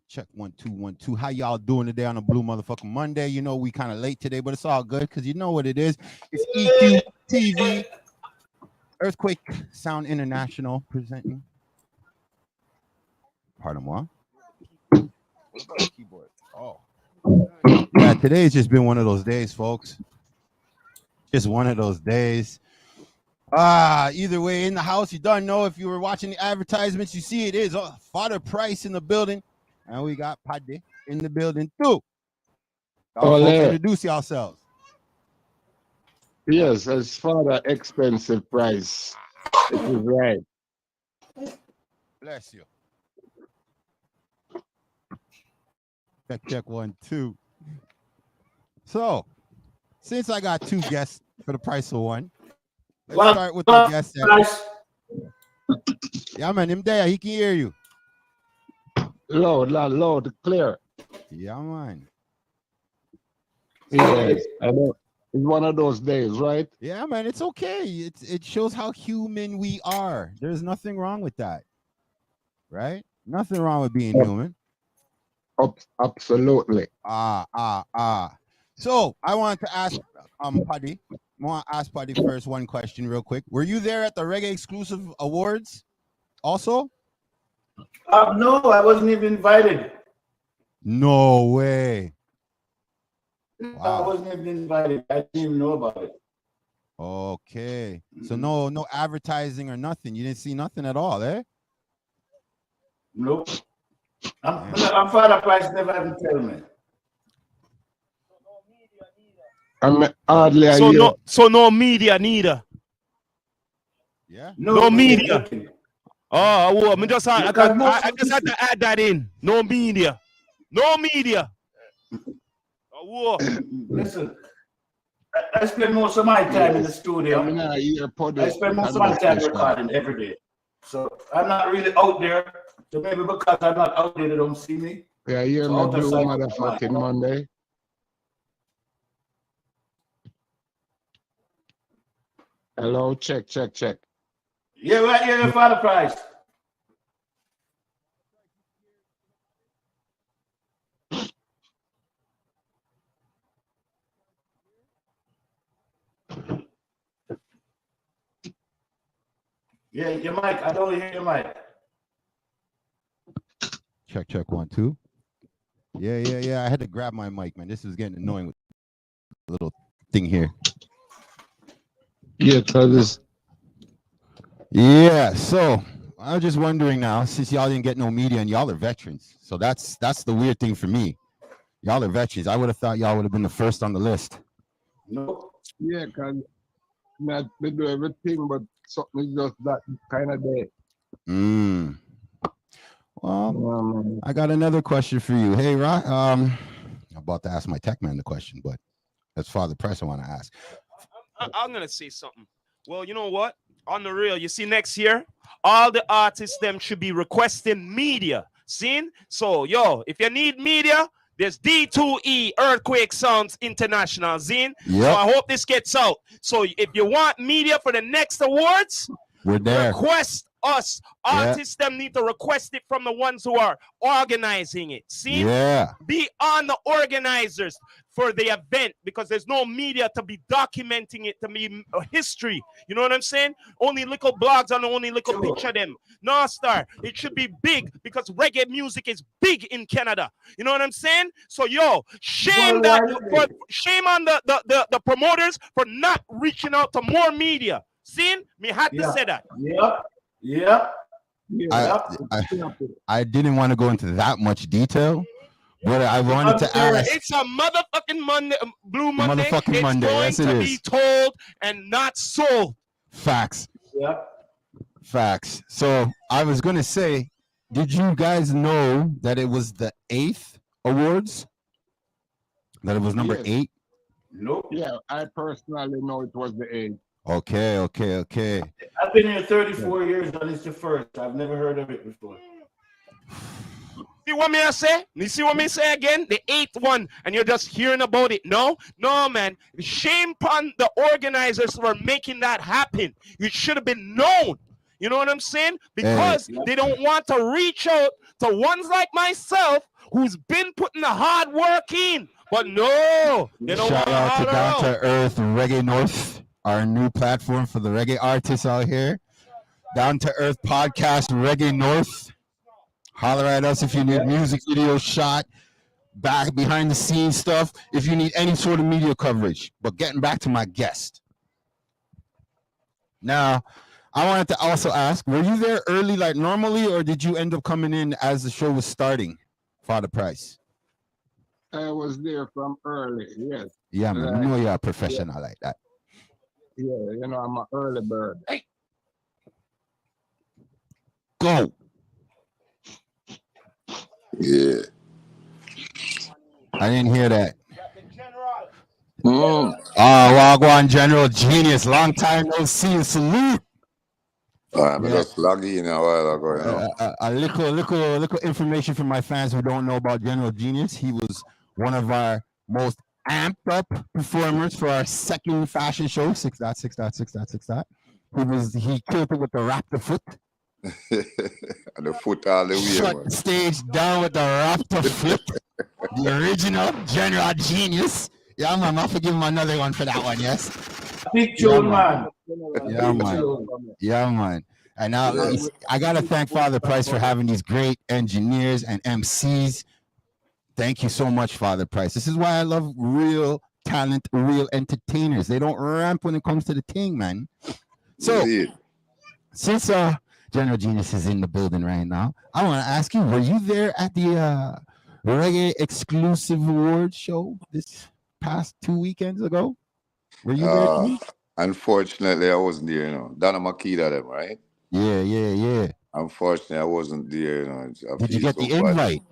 Check 1 2 1 2. How y'all doing today on a blue motherfucking Monday? You know we kind of late today, but it's all good because you know what it is. It's EQ TV, Earthquake Sound International presenting. Pardon moi. What about the keyboard? Oh, yeah. Today's just been one of those days, folks. Just one of those days. Either way, in the house, you don't know if you were watching the advertisements. You see it is Fada Price in the building. And we got Paddy in the building too. Y'all folks introduce yourselves. Yes, it's Fada Expensive Price. It is right. Bless you. Check 1 2. So, since I got two guests for the price of one, let's start with the guest. Yeah, man, him there, he can hear you. Loud, clear. Yeah, man. Yes, I know. It's one of those days, right? Yeah, man, it's okay. It shows how human we are. There's nothing wrong with that, right? Nothing wrong with being human. Absolutely. So I wanted to ask Paddy. I want to ask Paddy first one question real quick. Were you there at the Reggae Exclusive Awards also? No, I wasn't even invited. No way. Wow. I wasn't even invited. I didn't even know about it. Okay. So no advertising or nothing. You didn't see nothing at all, eh? Nope. I'm Fada Price, never even tell me. So no media neither. Yeah. No media. Oh, well, I just had to add that in. No media. No media. Oh, listen, I spend most of my time in the studio. I spend most of my time recording every day. So I'm not really out there. So maybe because I'm not out there, they don't see me. Yeah, you're so blue motherfucking Monday. Hello, check. Yeah, right here, Fada Price. Yeah, your mic. I don't hear your mic. Check 1 2. Yeah. I had to grab my mic, man. This is getting annoying with the little thing here. Yeah, cause yeah. So I was just wondering now, since y'all didn't get no media and y'all are veterans, so that's the weird thing for me. Y'all are veterans. I would have thought y'all would have been the first on the list. No. Yeah, cause they do everything, but something is just that kind of day. Well, I got another question for you. Hey, Rock. I'm about to ask my tech man the question, but that's Fada Price I want to ask. I'm gonna say something. Well, you know what? On the real, you see, next year, all the artists them should be requesting media. Seen? So, if you need media, there's D2E Earthquake Sounds International. Zine. Yep. So I hope this gets out. So if you want media for the next awards, we're there. Request us. Artists them need to request it from the ones who are organizing it. See? Yeah. Be on the organizers for the event because there's no media to be documenting it, to be history. You know what I'm saying? Only little blogs and only little picture them. No, star. It should be big because reggae music is big in Canada. You know what I'm saying? So, shame shame on the promoters for not reaching out to more media. See? Me had to say that. Yeah. I didn't want to go into that much detail, but I wanted to ask. It's a motherfucking Monday, Blue Monday. Motherfucking Monday. It's going to be told and not sold. Facts. Yeah. Facts. So I was going to say, did you guys know that it was the 8th awards? That it was number 8? Nope. Yeah, I personally know it was the 8th. Okay. I've been here 34 years, and it's the first. I've never heard of it before. See what me I say? You see what me say again? The 8th one, and you're just hearing about it. No, man. Shame upon the organizers for making that happen. It should have been known. You know what I'm saying? Because they don't want to reach out to ones like myself who's been putting the hard work in. But no, they don't Shout want out to to Down holler to out. Earth Reggae North, our new platform for the reggae artists out here. Down to Earth Podcast Reggae North. Holler at us if you need music video shot, back behind the scenes stuff, if you need any sort of media coverage. But getting back to my guest. Now, I wanted to also ask, were you there early like normally, or did you end up coming in as the show was starting, Fada Price? I was there from early, yes. Yeah, man. I know you're a professional like that. Yeah, you know, I'm an early bird. Hey. Go. Yeah. I didn't hear that. Mm. Walk on General Genius. Long time no see. Salute. I'm just logging in a while ago, you know. A little information for my fans who don't know about General Genius. He was one of our most amped up performers for our second fashion show, 6.6.6.6. He killed it with the Raptor foot. And the foot all the way. Shut the stage down with the Raptor foot. The original General Genius. Yeah, man, I'll forgive him another one for that one, yes? Big tune, man. Yeah, man. Yeah, man. And now I got to thank Fada Price for having these great engineers and MCs. Thank you so much, Fada Price. This is why I love real talent, real entertainers. They don't ramp when it comes to the thing, man. So, since General Genius is in the building right now, I want to ask you, were you there at the Reggae Exclusive Awards show this past 2 weekends ago? Were you there? Unfortunately, I wasn't there, you know. Donna Makita, them, right? Yeah. Unfortunately, I wasn't there, you know. Did you get the invite?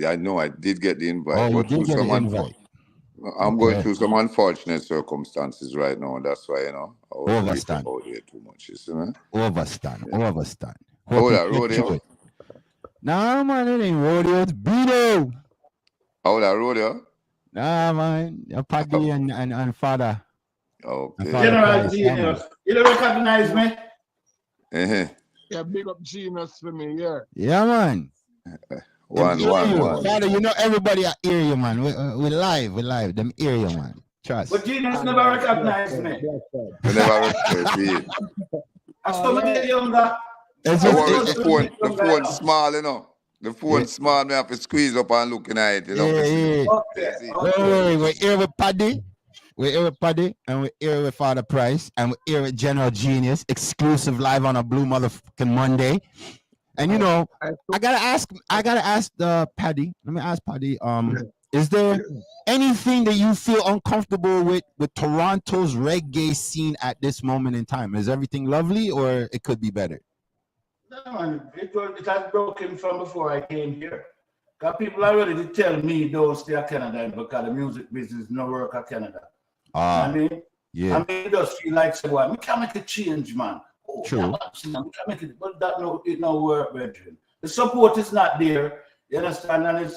I know I did get the invite. Oh, you did get the invite. I'm going through some unfortunate circumstances right now. That's why, you know, I wasn't Overstand. out there too much, you see, man? Overstand. Oh, that rodeo? Nah, man, it ain't rodeo. It's Beto. Oh, that rodeo? Nah, man. Paddy and Fada. Okay. General Genius. You don't recognize me? Yeah, big up Genius for me, yeah. Yeah, man. One. Fada, you know everybody at hear you, man. We live. Them hear you, man. Trust. But Genius never recognized me. You never recognized me. I still get younger. The phone small, you know. The phone small, me have to squeeze up and looking at it, you know. Okay. We're here with Paddy. And we're here with Fada Price, and we're here with General Genius, exclusive live on a Blue Motherfucking Monday. And you know, I gotta ask Paddy. Let me ask Paddy. Is there anything that you feel uncomfortable with Toronto's reggae scene at this moment in time? Is everything lovely, or it could be better? No, man, it has broken from before I came here. Because people already tell me don't stay at Canada because the music business no work at Canada. I mean, it does feel like someone. We can't make a change, man. Oh, true. We can't make it, but that no work, brethren. The support is not there. You understand? And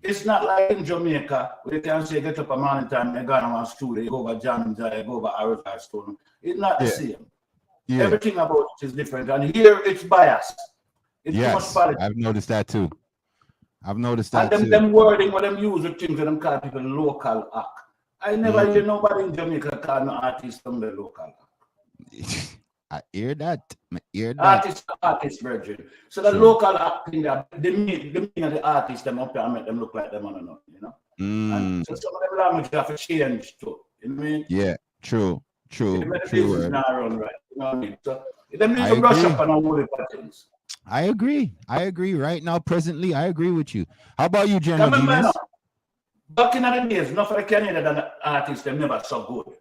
it's not like in Jamaica where you can say get up a morning time, you go on studio, you go over Jamaica, you go over Arizona Stone. It's not the same. Yeah. Everything about it is different, and here it's biased. It's too much politics. I've noticed that too. And them wording what them use with things that them call people local act. I never hear nobody in Jamaica call no artist from the local act. I hear that. Artist virgin. So the local acting, the meaning of the artist, them up there and make them look like them on another, you know. And so some of them language have to change too. You know what I mean? Yeah, true. Business now run right. You know what I mean? So them need to brush up on all the things. I agree. Right now, presently, I agree with you. How about you, General Genius? Back in the days, not for the Canadian than the artists, them never so good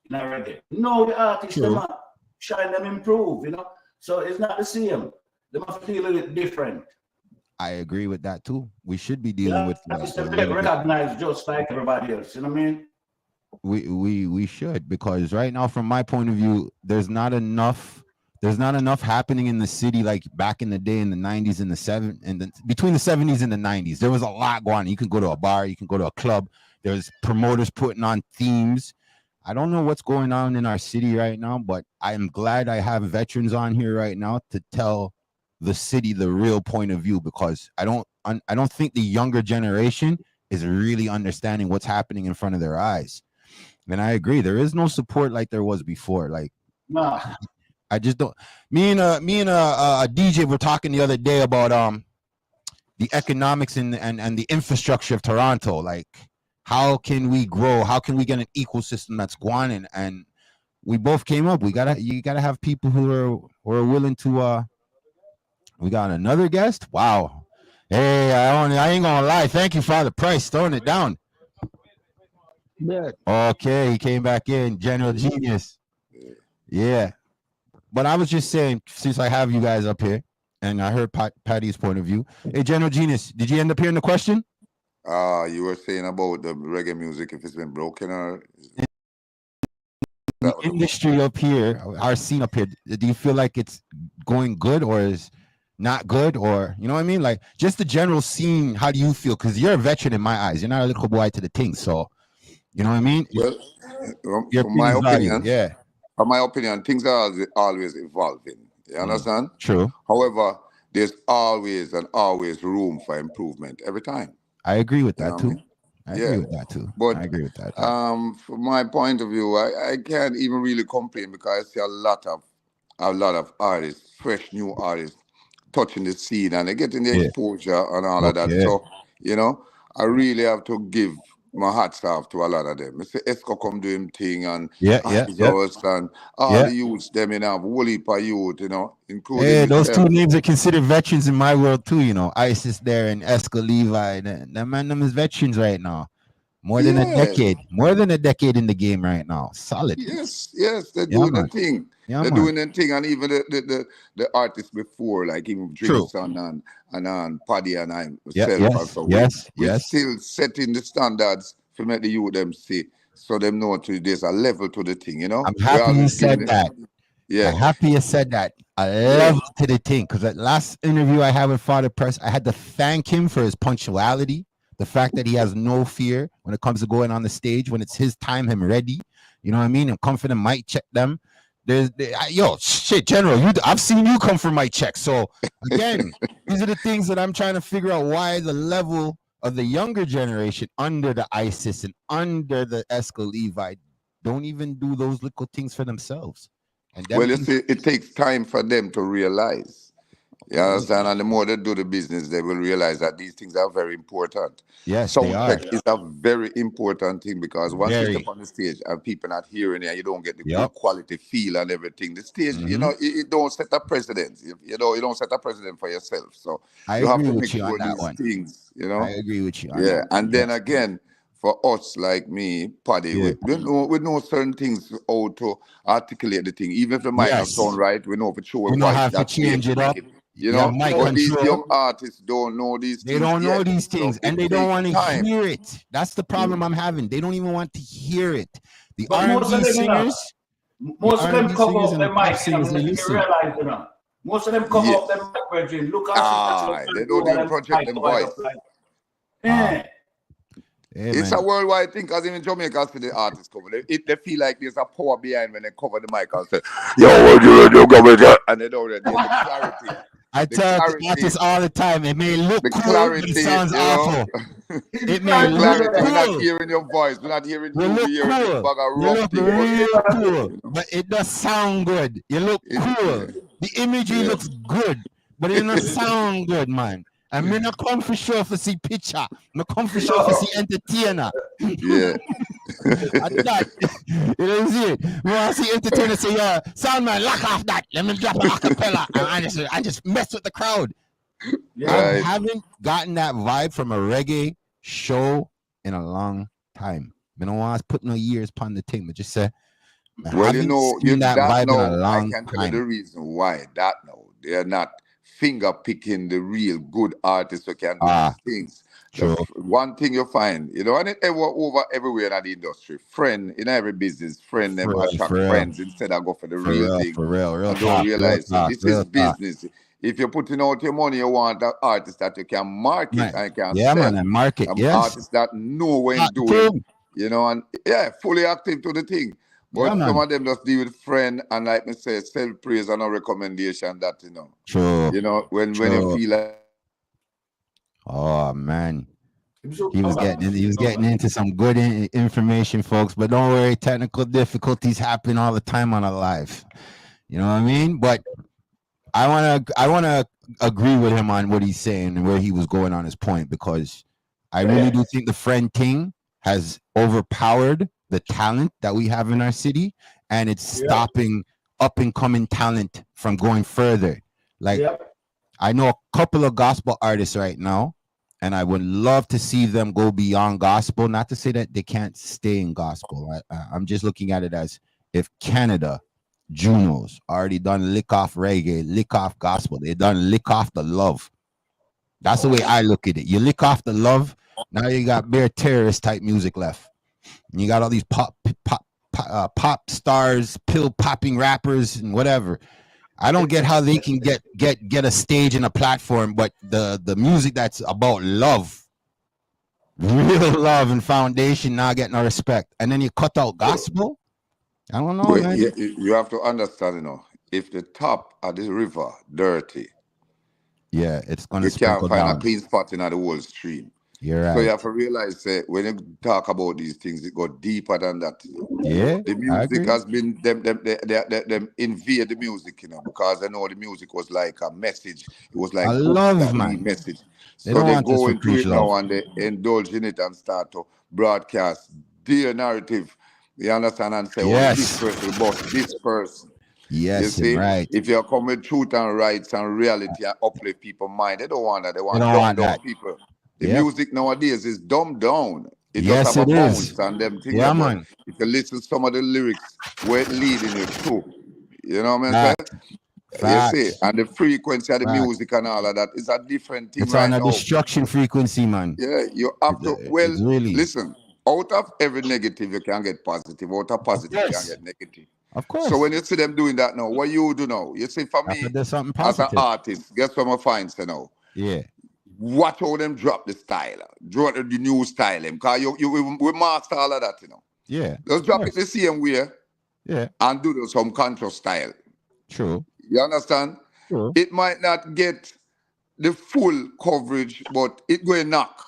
in a reggae. No, the artists, them shine, them improve, you know. So it's not the same. They must feel a little different. I agree with that too. We should be dealing with recognized just like everybody else. You know what I mean? We should, because right now, from my point of view, there's not enough happening in the city like back in the day in the 90s and between the 70s and the 90s. There was a lot going on. You can go to a bar, you can go to a club. There's promoters putting on themes. I don't know what's going on in our city right now, but I'm glad I have veterans on here right now to tell the city the real point of view, because I don't think the younger generation is really understanding what's happening in front of their eyes. And I agree, there is no support like there was before. Like, Nah. I just don't. Me and a DJ were talking the other day about the economics and the infrastructure of Toronto. Like, how can we grow? How can we get an ecosystem that's going? And we both came up. You gotta have people who are willing to. We got another guest. Wow. Hey, I ain't gonna lie. Thank you, Fada Price, throwing it down. Yeah. Okay, he came back in. General Genius. Yeah. But I was just saying, since I have you guys up here, and I heard Patty's point of view. Hey, General Genius, did you end up hearing the question? You were saying about the reggae music, if it's been broken or the industry up here, our scene up here, do you feel like it's going good or is not good, or you know what I mean? Like, just the general scene, how do you feel? Because you're a veteran in my eyes. You're not a little boy to the thing, so you know what I mean? Well, from my opinion, from my opinion, things are always evolving. You understand? True. However, there's always room for improvement every time. I agree with that too. I agree with that too. But I agree with that. From my point of view, I can't even really complain because I see a lot of artists, fresh new artists, touching the scene and they're getting the exposure and all of that. So, you know, I really have to give my hats off to a lot of them. Mr. Esco come do him thing and and all the youths, them in a whole heap of youth, you know, including. Hey, those two names are considered veterans in my world too, you know. Isis there and Esco Levi. Them is veterans right now. More than a decade. More than a decade in the game right now. Solid. Yes, they're doing the thing. They're doing the thing, and even the artists before, like even Drinson and Paddy and I myself. We're still setting the standards to make the youth them see, so them know there's a level to the thing, you know. I'm happy you said that. Yeah, I'm happy you said that. A level to the thing, because that last interview I had with Fada Price, I had to thank him for his punctuality. The fact that he has no fear when it comes to going on the stage, when it's his time, him ready. You know what I mean? I'm confident, mic check them. General, I've seen you come for mic check. So again, these are the things that I'm trying to figure out why the level of the younger generation under the ISIS and under the Esco Levi don't even do those little things for themselves. And well, you see, it takes time for them to realize. You understand? And the more they do the business, they will realize that these things are very important. Yes, sound check is a very important thing, because once you step on the stage and people not hearing it, you don't get the good quality feel and everything. The stage, you know, it don't set a precedent. You know, you don't set a precedent for yourself. So you have to make sure these things, you know. I agree with you on that. And then again, for us like me, Paddy, we know certain things, how to articulate the thing. Even if the mic don't sound right, we know for sure. We know how to change it up. You know, but these young artists don't know these things. They don't know these things, and they don't want to hear it. That's the problem I'm having. They don't even want to hear it. The R&B singers, most of them come off their mic. Most of them come off their mic, Virgin. Look at they don't even project them voice. It's a worldwide thing, because even Jamaica see the artists cover. They feel like there's a power behind when they cover the mic and say, "Yo, you go with that," and they don't get the clarity. I tell artists all the time, it may look cool, but it sounds awful. It may look cool. We're not hearing your voice. We're not hearing you. You look real cool, but it does sound good. You look cool. The imagery looks good, but it doesn't sound good, man. I'm not come for sure to see picture. I'm come for sure to see entertainer. Yeah. You know see it? We want to see entertainer say, "Yo, sound man, lock off that. Let me drop an acapella." And I just mess with the crowd. I haven't gotten that vibe from a reggae show in a long time. I don't want to put no years upon the thing, but just say, well, you know, that vibe in a long I can tell you the reason why that they're not finger picking the real good artists who can do these things. One thing you find, you know, and it over everywhere in the industry, friend in every business, friend them attract friends instead of go for the real thing. For real, and don't realize this is business. If you're putting out your money, you want an artist that you can market and can sell. Man, and market, artists that know when doing, you know, and fully active to the thing. But some of them just deal with friend and like me say, self-praise and a recommendation that, you know. True. You know, when you feel like. Oh man. He was getting into some good information, folks. But don't worry, technical difficulties happen all the time on a live. You know what I mean? But I wanna agree with him on what he's saying and where he was going on his point, because I really do think the friend thing has overpowered the talent that we have in our city, and it's stopping up and coming talent from going further. Like I know a couple of gospel artists right now, and I would love to see them go beyond gospel. Not to say that they can't stay in gospel. I'm just looking at it as if Canada, Junos, already done lick off reggae, lick off gospel. They done lick off the love. That's the way I look at it. You lick off the love, now you got bare terrorist type music left. And you got all these pop stars, pill popping rappers and whatever. I don't get how they can get a stage and a platform, but the music that's about love, real love and foundation, not getting no respect. And then you cut out gospel. I don't know, man. You have to understand, you know, if the top of the river dirty, it's gonna. You can't find a clean spot in the whole stream. You're right. So you have to realize that when you talk about these things, it go deeper than that. Yeah, the music has been them invade the music, you know, because I know the music was like a message. It was like a love, man. Message. So they go into it now and they indulge in it and start to broadcast their narrative. You understand, and say, this person about this person. Yes, you see, right. If you come with truth and rights and reality and uplift people's mind, they don't want that. They want dumb down people. The music nowadays is dumbed down. It just have a bounce and them things. Yeah, man. If you listen to some of the lyrics, where it leading you to, you know what I'm saying? You see, and the frequency of the music and all of that is a different thing. It's on a destruction frequency, man. Yeah, you have to. Well, listen. Out of every negative, you can get positive. Out of positive, you can get negative. Of course. So when you see them doing that now, what you do now? You see, for me, as an artist, guess what my finds now? Yeah. Watch how them drop the style, drop the new style, because we master all of that, you know. Yeah. Just drop it the same way. Yeah. And do some control style. True. You understand? True. It might not get the full coverage, but it going knock.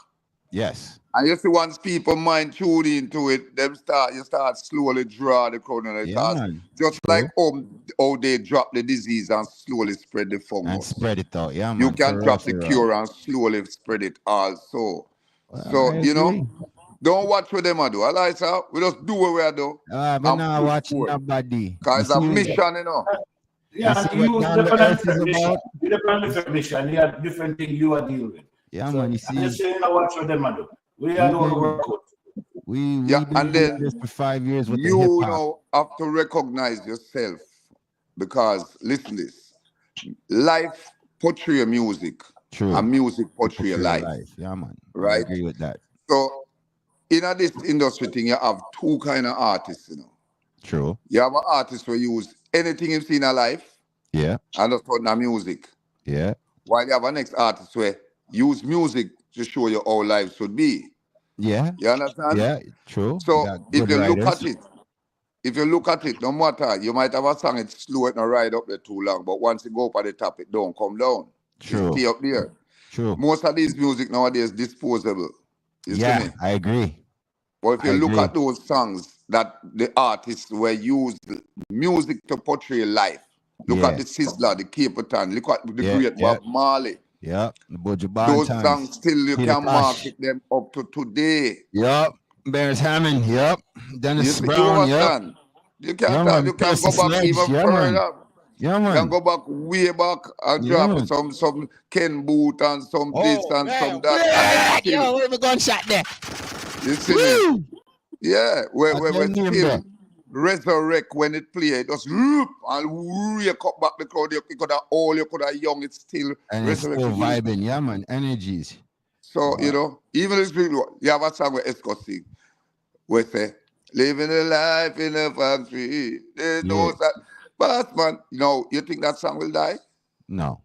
Yes. And you see, once people mind tune into it, you start slowly draw the crowd in the cars. Just like how they drop the disease and slowly spread the fungus. And spread it out, yeah, man. You can drop the cure and slowly spread it also. So, you know, don't watch what them do. Alisa, we just do what we do. But now watching nobody. Because it's a mission, you know. Yeah, you different mission. You have different things you are dealing with. Yeah, man, you see. I'm just saying, watch what them do. We are doing the work with. We've been doing this for 5 years with the hip-hop. You know, have to recognize yourself, because listen this, life portray music. True. And music portray life. Yeah, man. Right? I agree with that. So in this industry thing, you have two kind of artists, you know. True. You have an artist who use anything you've seen in life. Yeah. And just put in music. Yeah. While you have a next artist who use music to show you how life should be. Yeah. You understand? Yeah, true. So if you look at it, no matter, you might have a song, it's slow, it not ride up there too long, but once you go up at the top, it don't come down. True. You stay up there. True. Most of these music nowadays is disposable. You see me? I agree. But if you look at those songs that the artists were used music to portray life, look at the Sizzler, the Capleton, look at the great Bob Marley. Yeah, those songs still you can market them up to today. Yep, Bears Hammond. Yep, Dennis Brown. Yep. You can go back even further. Yeah, man. You can go back way back and drop some Ken Boot and some this and some that. Yo, where we gunshot there? You see me? Yeah, where still resurrect when it play. It just whoop and wake up back the crowd. You could have old, you could have young. It's still and it's still vibing. Yeah, man. Energies. So you know, even if you have a song with Esco sing, we say living a life in a factory. There's no that. But man, you know, you think that song will die? No,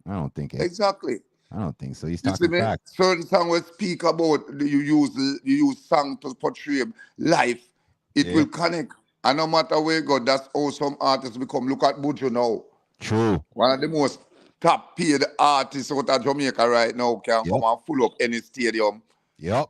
I don't think it. Exactly. I don't think so. He's talking facts. Certain songs will speak about you use song to portray life. It will connect. And no matter where you go, that's how some artists become. Look at Buju now. True. One of the most top paid artists out of Jamaica right now can come and full up any stadium. Yep.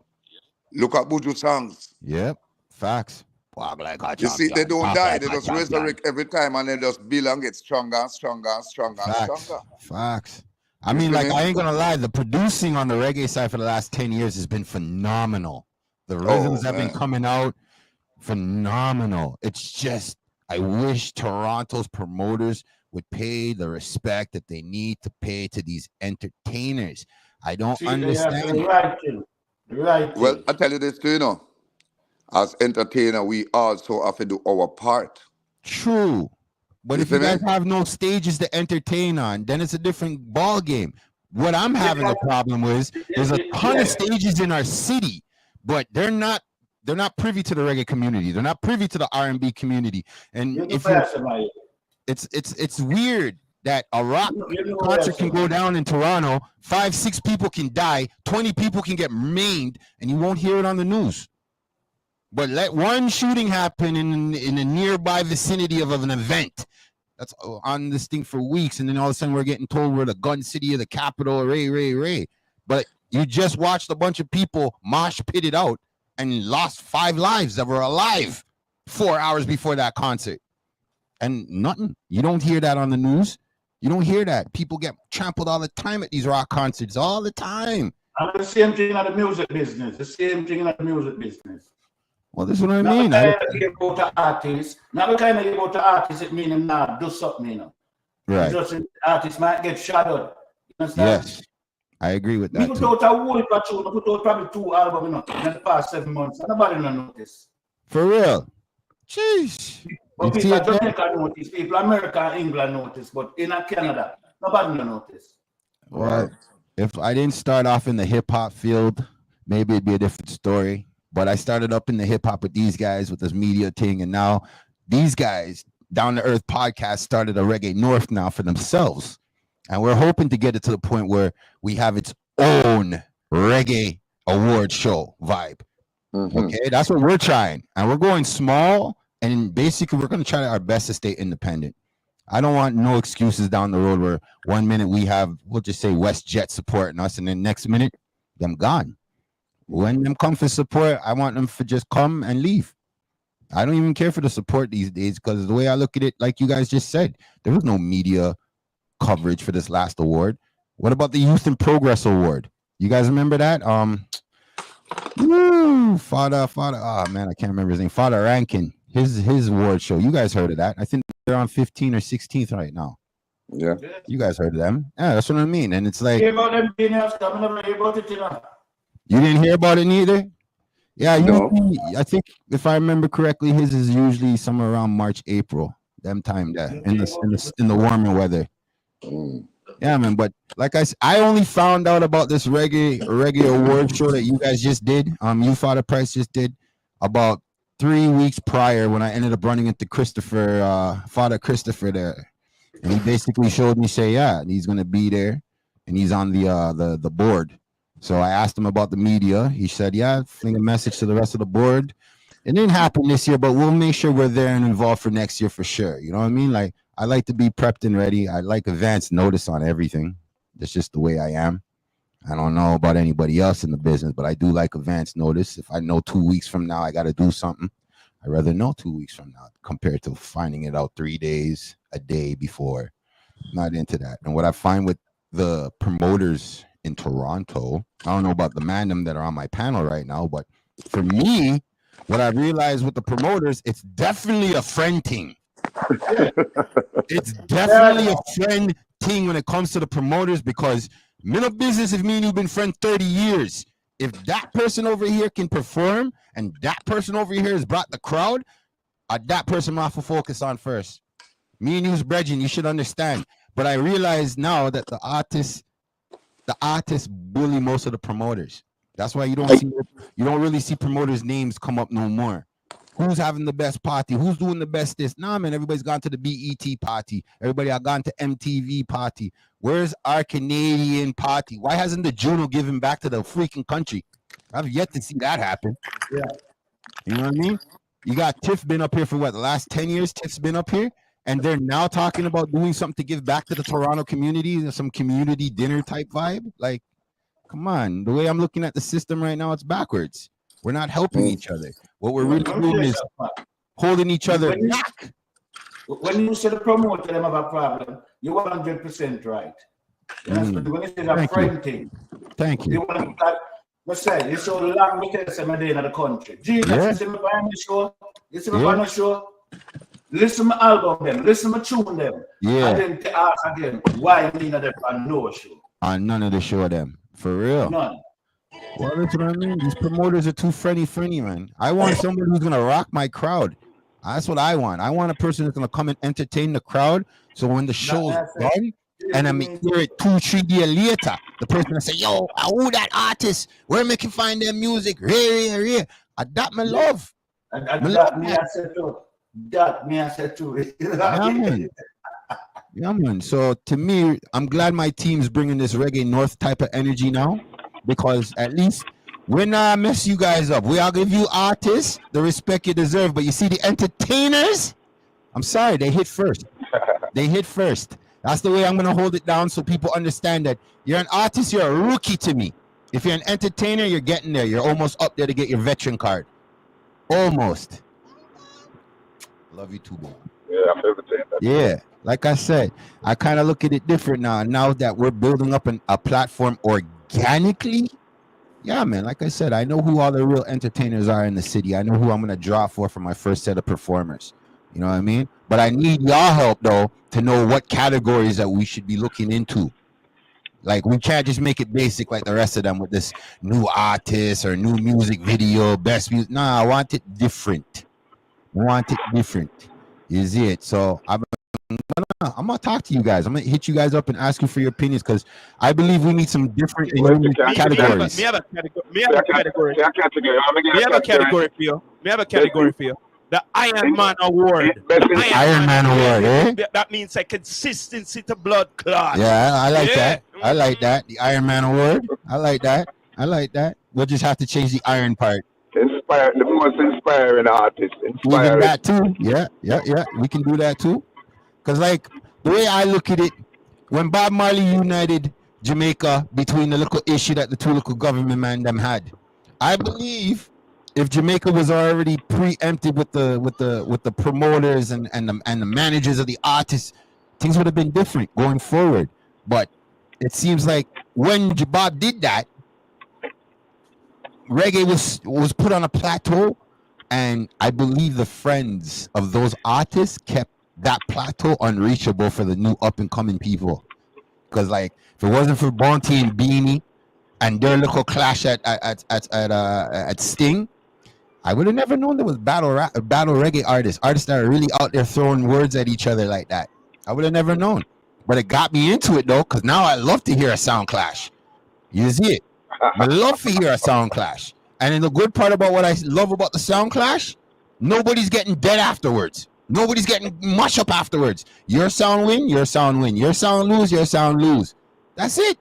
Look at Buju songs. Yep. Facts. Walk like a You see, they don't die. They just resurrect every time and they just build and get stronger and stronger and stronger and stronger. Facts. I mean, like, I ain't gonna lie, the producing on the reggae side for the last 10 years has been phenomenal. The rhythms have been coming out phenomenal. It's just, I wish Toronto's promoters would pay the respect that they need to pay to these entertainers. I don't understand. Well, I tell you this too, you know. As entertainer, we also have to do our part. True. But if you guys have no stages to entertain on, then it's a different ball game. What I'm having a problem with is there's a ton of stages in our city, but they're not privy to the reggae community. They're not privy to the R&B community. And if it's weird that a rock concert can go down in Toronto, 5-6 people can die, 20 people can get maimed, and you won't hear it on the news. But let one shooting happen in a nearby vicinity of an event that's on this thing for weeks, and then all of a sudden we're getting told we're the gun city of the capital, Ray. But you just watched a bunch of people mosh pitted out and lost 5 lives that were alive 4 hours before that concert. And nothing. You don't hear that on the news. You don't hear that. People get trampled all the time at these rock concerts, all the time. And the same thing in the music business. Well, this is what I mean. Not the kind of about the artist, it means not do something, you know. Right. Just an artist might get shadowed. You understand? Yes, I agree with that. We put out a whole patrol, we put out probably 2 albums, you know, in the past 7 months. And nobody don't notice. For real. Jeez. But people in Jamaica notice, people in America and England notice, but in Canada, nobody don't notice. Well, if I didn't start off in the hip-hop field, maybe it'd be a different story. But I started up in the hip hop with these guys with this media thing, and now these guys, Down to Earth Podcast, started a Reggae North now for themselves, and we're hoping to get it to the point where we have its own reggae award show vibe. Okay, that's what we're trying, and we're going small, and basically we're going to try our best to stay independent. I don't want no excuses down the road where 1 minute we'll just say WestJet supporting us, and then next minute them gone. When them come for support, I want them to just come and leave. I don't even care for the support these days, because the way I look at it, like you guys just said, there was no media coverage for this last award. What about the Youth in Progress Award? You guys remember that? Fada. Oh man, I can't remember his name. Fada Rankin. His award show. You guys heard of that? I think they're on 15th or 16th right now. Yeah. You guys heard of them? Yeah, that's what I mean. And it's like, you didn't hear about it neither? Yeah, usually, I think if I remember correctly, his is usually somewhere around March, April, them time there in the warmer weather. Yeah, man. But like I said, I only found out about this reggae award show that you guys just did. You Fada Price just did about 3 weeks prior, when I ended up running into Fada Christopher there, and he basically showed me, he's gonna be there, and he's on the board. So I asked him about the media. He said, fling a message to the rest of the board. It didn't happen this year, but we'll make sure we're there and involved for next year for sure. You know what I mean? Like, I like to be prepped and ready. I like advance notice on everything. That's just the way I am. I don't know about anybody else in the business, but I do like advance notice. If I know 2 weeks from now I got to do something, I'd rather know 2 weeks from now compared to finding it out 3 days, a day before. Not into that. And what I find with the promoters in Toronto, I don't know about the mandem that are on my panel right now, but for me, what I realized with the promoters, it's definitely a friend thing. It's definitely a friend thing when it comes to the promoters, because middle business, if me and you've been friends 30 years, if that person over here can perform and that person over here has brought the crowd, that person I have to focus on first. Me and you's brethren, you should understand. But I realize now that the artists bully most of the promoters. That's why you don't really see promoters' names come up no more. Who's having the best party? Who's doing the best this? Nah, man, everybody's gone to the BET party. Everybody have gone to MTV party. Where's our Canadian party? Why hasn't the Juno given back to the freaking country? I've yet to see that happen. Yeah. You know what I mean? You got Tiff been up here for what, the last 10 years? Tiff's been up here, and they're now talking about doing something to give back to the Toronto community, some community dinner type vibe. Like, come on. The way I'm looking at the system right now, it's backwards. We're not helping each other. What we're really doing is holding each other back. When you say the promoter them have a problem, you're 100% right. When you say a friend thing, thank you. You want to let's say you so long because I'm in the country. Jesus, you see me on the show, you see me on the show. Listen to my album them, listen to my tune them. Yeah. And then to ask again, why me not on no show? On none of the show them. For real. None. Well, that's what I mean. These promoters are too friendly, man. I want somebody who's gonna rock my crowd. That's what I want. I want a person that's gonna come and entertain the crowd. So when the show's done, and I'm hear it 2-3 days later, the person will say, "Yo, who that artist? Where me can find their music? Here. That my love. That me I said too. Yeah, man. So to me, I'm glad my team's bringing this reggae north type of energy now, because at least we're not mess you guys up. We all give you artists the respect you deserve, but you see the entertainers, I'm sorry, they hit first. They hit first. That's the way I'm gonna hold it down, so people understand that you're an artist, you're a rookie to me. If you're an entertainer, you're getting there. You're almost up there to get your veteran card. Almost. Love you too, man. Yeah, like I said, I kind of look at it different now. Now that we're building up a platform organically, yeah, man. Like I said, I know who all the real entertainers are in the city. I know who I'm gonna draw for my first set of performers. You know what I mean? But I need y'all help though to know what categories that we should be looking into. Like, we can't just make it basic like the rest of them with this new artist or new music video, best music. Nah, I want it different. Is it? So I'm gonna talk to you guys. I'm gonna hit you guys up and ask you for your opinions, because I believe we need some different categories. Me have a category for you. The Iron Man Award. Iron Man Award, eh? That means a consistency to blood clot. Yeah, I like that. I like that. The Iron Man Award. I like that. We'll just have to change the iron part. The most inspiring artist. Even that too. Yeah. We can do that too. Because, like, the way I look at it, when Bob Marley united Jamaica between the little issue that the two little government man them had, I believe if Jamaica was already preempted with the promoters and the managers of the artists, things would have been different going forward. But it seems like when Bob did that, reggae was put on a plateau, and I believe the friends of those artists kept that plateau unreachable for the new up and coming people. Because, like, if it wasn't for Bounty and Beanie and their little clash at Sting, I would have never known there was battle reggae artists that are really out there throwing words at each other like that. I would have never known. But it got me into it though, because now I love to hear a sound clash. You see it? I love to hear a sound clash. And then the good part about what I love about the sound clash, nobody's getting dead afterwards. Nobody's getting mush up afterwards. Your sound win, your sound win. Your sound lose, your sound lose. That's it.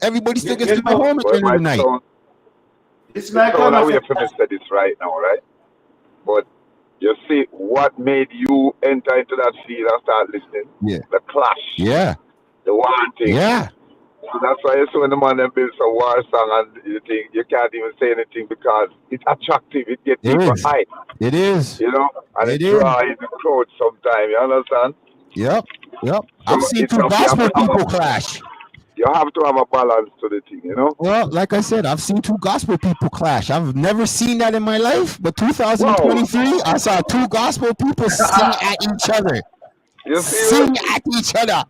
Everybody still gets to go home at the end of the night. It's like how we have to say this right now, right? But you see, what made you enter into that field and start listening? Yeah. The clash. Yeah. The wanting. Yeah. So that's why you see when the man them builds a war song and you think you can't even say anything because it's attractive. It gets people hype. It is. You know? And it draws the crowd sometimes. You understand? Yep. So I've seen two gospel people clash. You have to have a balance to the thing, you know? Well, like I said, I've seen two gospel people clash. I've never seen that in my life, but 2023, I saw two gospel people sing at each other. You see at each other.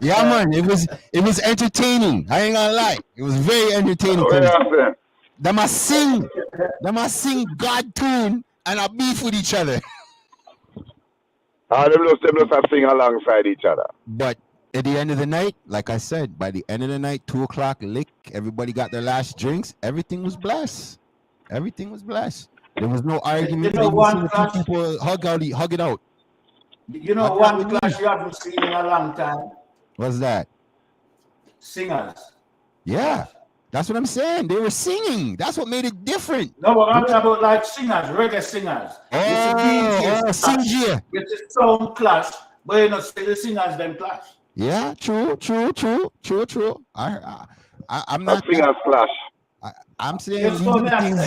Yeah, man, it was entertaining. I ain't gonna lie. It was very entertaining. They must sing God tune and a beef with each other. They must sing alongside each other. But at the end of the night, like I said, by the end of the night, 2 o'clock lick, everybody got their last drinks. Everything was blessed. There was no argument. People hug it out. You know, one clash you haven't seen in a long time. What's that? Singers. Yeah. That's what I'm saying. They were singing. That's what made it different. No, but I'm talking about like singers, reggae singers. Sing. It's a song clash, but you know, the singers them clash. Yeah, true. I'm not singers clash. I'm saying Yes, these are the things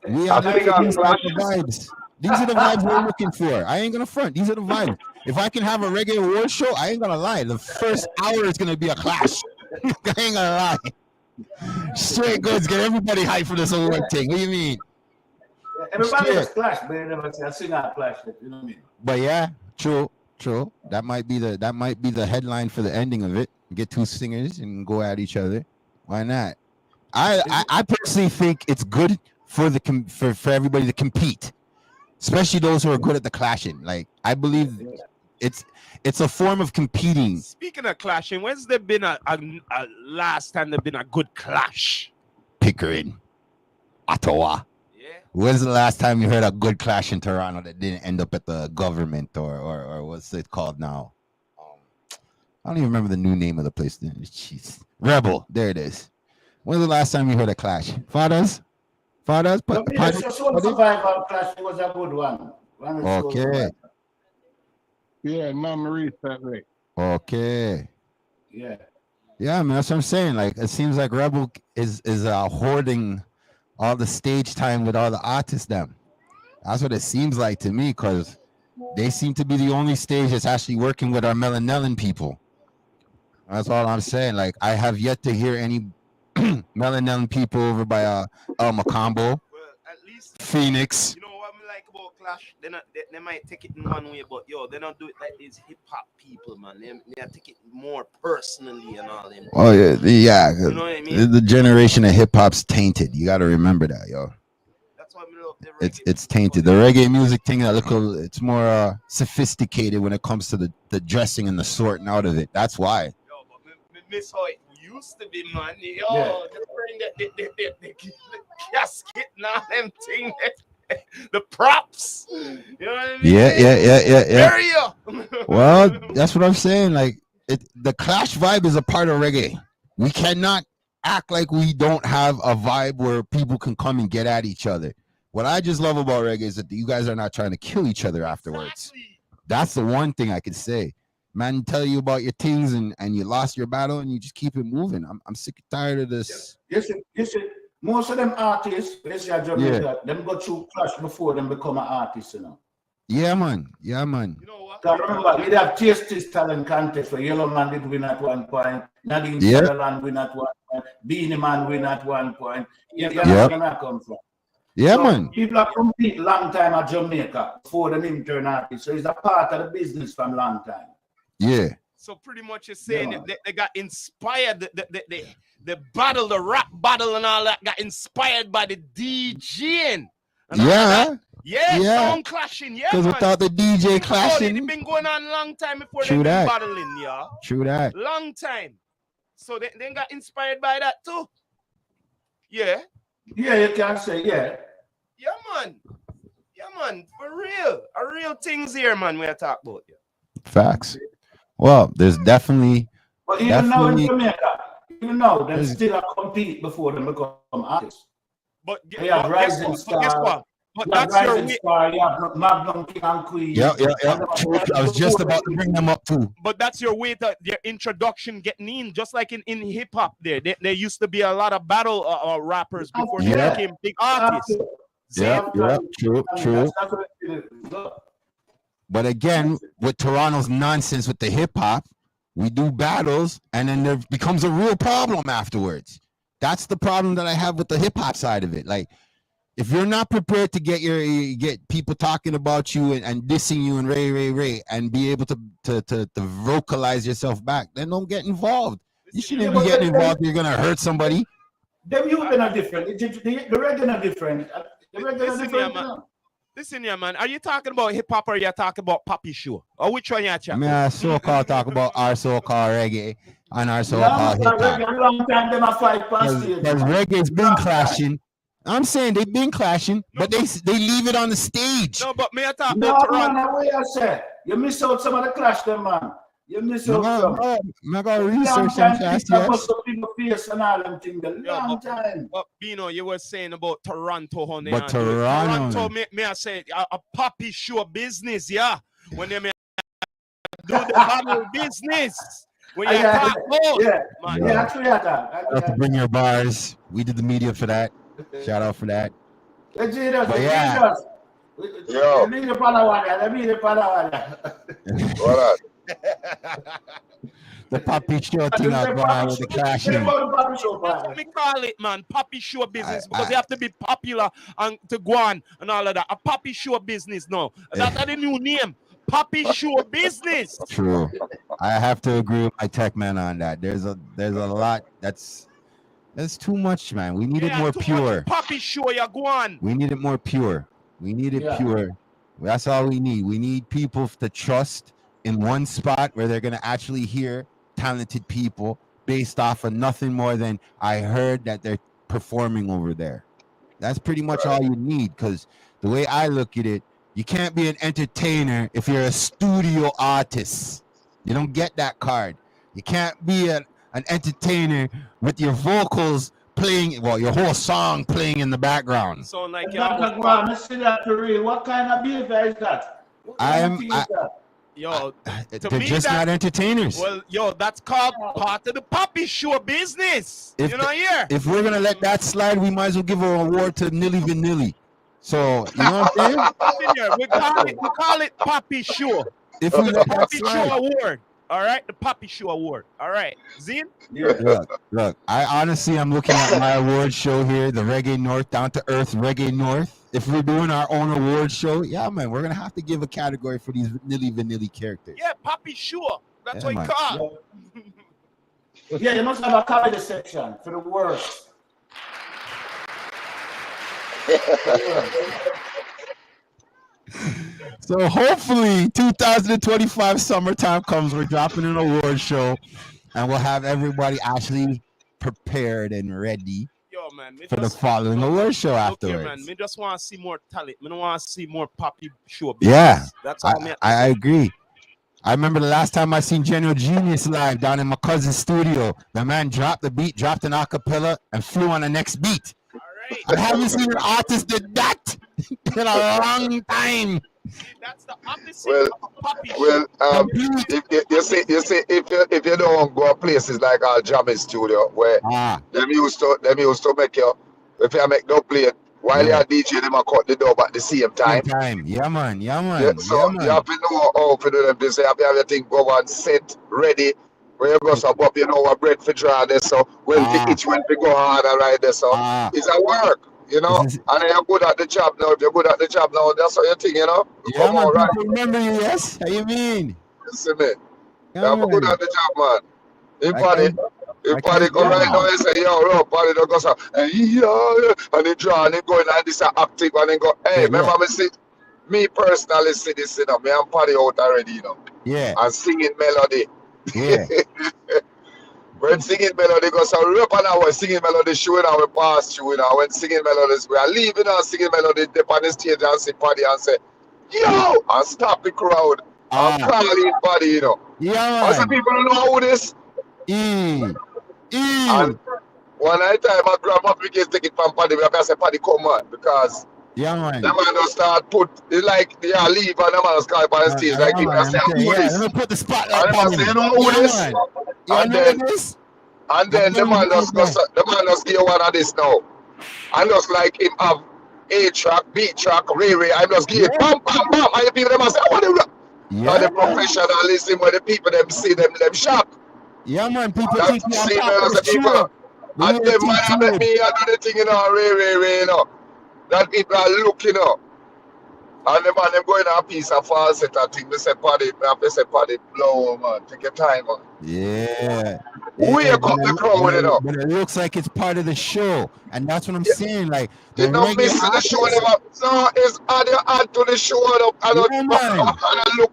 we are looking for, these vibes. These are the vibes we're looking for. I ain't gonna front. These are the vibes. If I can have a reggae award show, I ain't gonna lie. The first hour is gonna be a clash. I ain't gonna lie. Straight goods, get everybody hyped for this award thing. What do you mean? Everybody has clash, but they never say a singer clash. You know what I mean? But yeah, true. That might be the headline for the ending of it. Get two singers and go at each other. Why not? I personally think it's good for for everybody to compete, especially those who are good at the clashing. Like I believe it's a form of competing. Speaking of clashing, when's there been a last time there been a good clash? Pickering, Ottawa. Yeah. When's the last time you heard a good clash in Toronto that didn't end up at the government or what's it called now? I don't even remember the new name of the place. Jeez. Rebel. There it is. When's the last time you heard a clash? Fathers? Survival clash was a good one. Okay. Yeah, none recently. Okay. Yeah. Yeah, man, that's what I'm saying. Like, it seems like Rebel is hoarding all the stage time with all the artists. Them. That's what it seems like to me, because they seem to be the only stage that's actually working with our Melanellan people. That's all I'm saying. Like, I have yet to hear any Melanellan people over by El Macombo, well, at least Phoenix. You know what I like about clash? They might take it in one way, but they don't do it like these hip hop people, man. They take it more personally and all them. Oh yeah. You know what I mean? The generation of hip hop's tainted. You got to remember that, yo. That's why I love the reggae. It's tainted. The reggae music thing, it's more sophisticated when it comes to the dressing and the sorting out of it. That's why. Yo, but miss how it used to be, man. Yo, just bring the casket and all them things. The props. You know what I mean? Yeah. Well, that's what I'm saying. Like, the clash vibe is a part of reggae. We cannot act like we don't have a vibe where people can come and get at each other. What I just love about reggae is that you guys are not trying to kill each other afterwards. Exactly. That's the one thing I could say. Man, tell you about your things and you lost your battle and you just keep it moving. I'm sick and tired of this. Yes. Most of them artists, them go through clash before them become an artist, you know. Yeah, man. You know what? I remember we have Tasty's talent contest where Yellow Man did win at one point, Nadine Sutherland win at one point, Beanie Man win at one point. You know where that come from. Yeah, so man. People have compete long time at Jamaica before them turn artists. So it's a part of the business from long time. Yeah. So pretty much you're saying they got inspired, the battle, the rap battle and all that got inspired by the DJing. Song clashing, because without the DJ clashing, it's been going on a long time before they've been battling, True that. Long time. So they got inspired by that too. Yeah. Yeah, you can say, yeah. Yeah, man. For real. A real things here, man, we are talking about. Facts. Well, there's definitely. But even now in Jamaica, they still compete before they become artists. But they have Rising Star. Guess what? But that's your way. You have Magnum King and Queen. Yeah. I was just about to bring them up too. But that's your way to their introduction getting in, just like in hip hop. There used to be a lot of battle rappers before they became big artists. True. But again, with Toronto's nonsense with the hip hop, we do battles, and then there becomes a real problem afterwards. That's the problem that I have with the hip hop side of it. Like, if you're not prepared to get people talking about you and dissing you and Ray, and be able to vocalize yourself back, then don't get involved. You shouldn't be getting involved. You're gonna hurt somebody. Them youth are different. The reggae are different. The reggae are different. Listen here, man. Are you talking about hip hop or are you talking about Poppy Show? Or which one you chatting? Man, so-called talk about our so-called reggae and our so-called hip hop. Long time them a fight past because reggae's been clashing. I'm saying they've been clashing, but they leave it on the stage. No, but may I talk about Toronto? Man, I say you miss out some of the clash, them man. You miss out some. I got research and fast, yes. Long time. But Bino, you were saying about Toronto, honey. But Toronto, me I say a poppy show business, yeah. When they do the battle business. When you talk about, actually, have to bring your bars. We did the media for that. Shout out for that. But Yo. The poppy show thing out going with the clashing. That's what we call it, man. Poppy show business because you have to be popular and to go on and all of that. A poppy show business, no. That's the new name. Poppy show business. True. I have to agree with my tech man on that. There's a lot that's too much, man. We need it more pure. Poppy show, you go on. We need it more pure. We need it pure. That's all we need. We need people to trust in one spot where they're gonna actually hear talented people based off of nothing more than I heard that they're performing over there. That's pretty much all you need, because the way I look at it, you can't be an entertainer if you're a studio artist. You don't get that card. You can't be an entertainer with your vocals playing, well, your whole song playing in the background. So like what kind of behavior is that? They're just not entertainers. Well, that's called part of the poppy show business. If we're gonna let that slide, we might as well give an award to Nilly Vanilli. So you know what I'm saying? We call it poppy show. If we let poppy show award. All right, the Poppy Show Award. All right, Zin? Look, I'm looking at my award show here, the Reggae North, Down to Earth Reggae North. If we're doing our own award show, man, we're going to have to give a category for these Nilly Vanilli characters. Yeah, Poppy Show. That's what you call it. You must have a comedy section for the worst. So hopefully 2025 summertime comes, we're dropping an award show and we'll have everybody actually prepared and ready for the following award show afterwards. Here, man, we just want to see more talent. We don't want to see more poppy show. Yeah, that's all I agree. I remember the last time I seen Genuine Genius live down in my cousin's studio. The man dropped the beat, dropped an acapella, and flew on the next beat. All right. I haven't seen an artist did that in a long time. That's the opposite of a puppy show. If you don't go places like our jamming studio where them used to make you, if you make no play while you're DJ, them cut the dub at the same time. Yeah, man. You have to know how to do them. They say you have everything go on set ready. Where you go so up, you know what bread for draw there. So each one we go harder right there. So it's a work. You know, and you're good at the job now. If you're good at the job now, that's what you think, you know? Yeah, man, right. Remember you, yes? How you mean? Listen, man. You're good at the job, man. In party go right now and say, yo, party don't go so, and he draw, and he go and this are active, and then go, hey, remember me personally see this, you know, me and party out already, you know? Yeah. And singing melody. Yeah. When singing melody goes, so we up an hour singing melody, showing our past, you know, when singing melodies, we are leaving our singing melody, dip on the stage and see party and say, yo, and stop the crowd, and calling party, you know. Yeah. Also, people don't know how this. And one night time, I grab my biggest ticket from party, I say, party, come on, because the man don't start put, leave, and the man just call on the stage, like, people say, who this? Let me put the spotlight on him. You know who this? And then the man just give you one of this now. And just like him have A track, B track, Ray, I just give it bam, bam, bam. And the people them say, what do you? And the professionalism where the people them see them shock. Yeah, man, people that's think you are people. And them man let me do the thing, you know, Ray, you know. That people are looking up. And the man them going on a piece of falsetto, I think they say party, blow, man. Take your time, man. Yeah. Wake up the crowd, you know. But it looks like it's part of the show. And that's what I'm saying. Like, you don't miss the show. No, it's add to the show. And look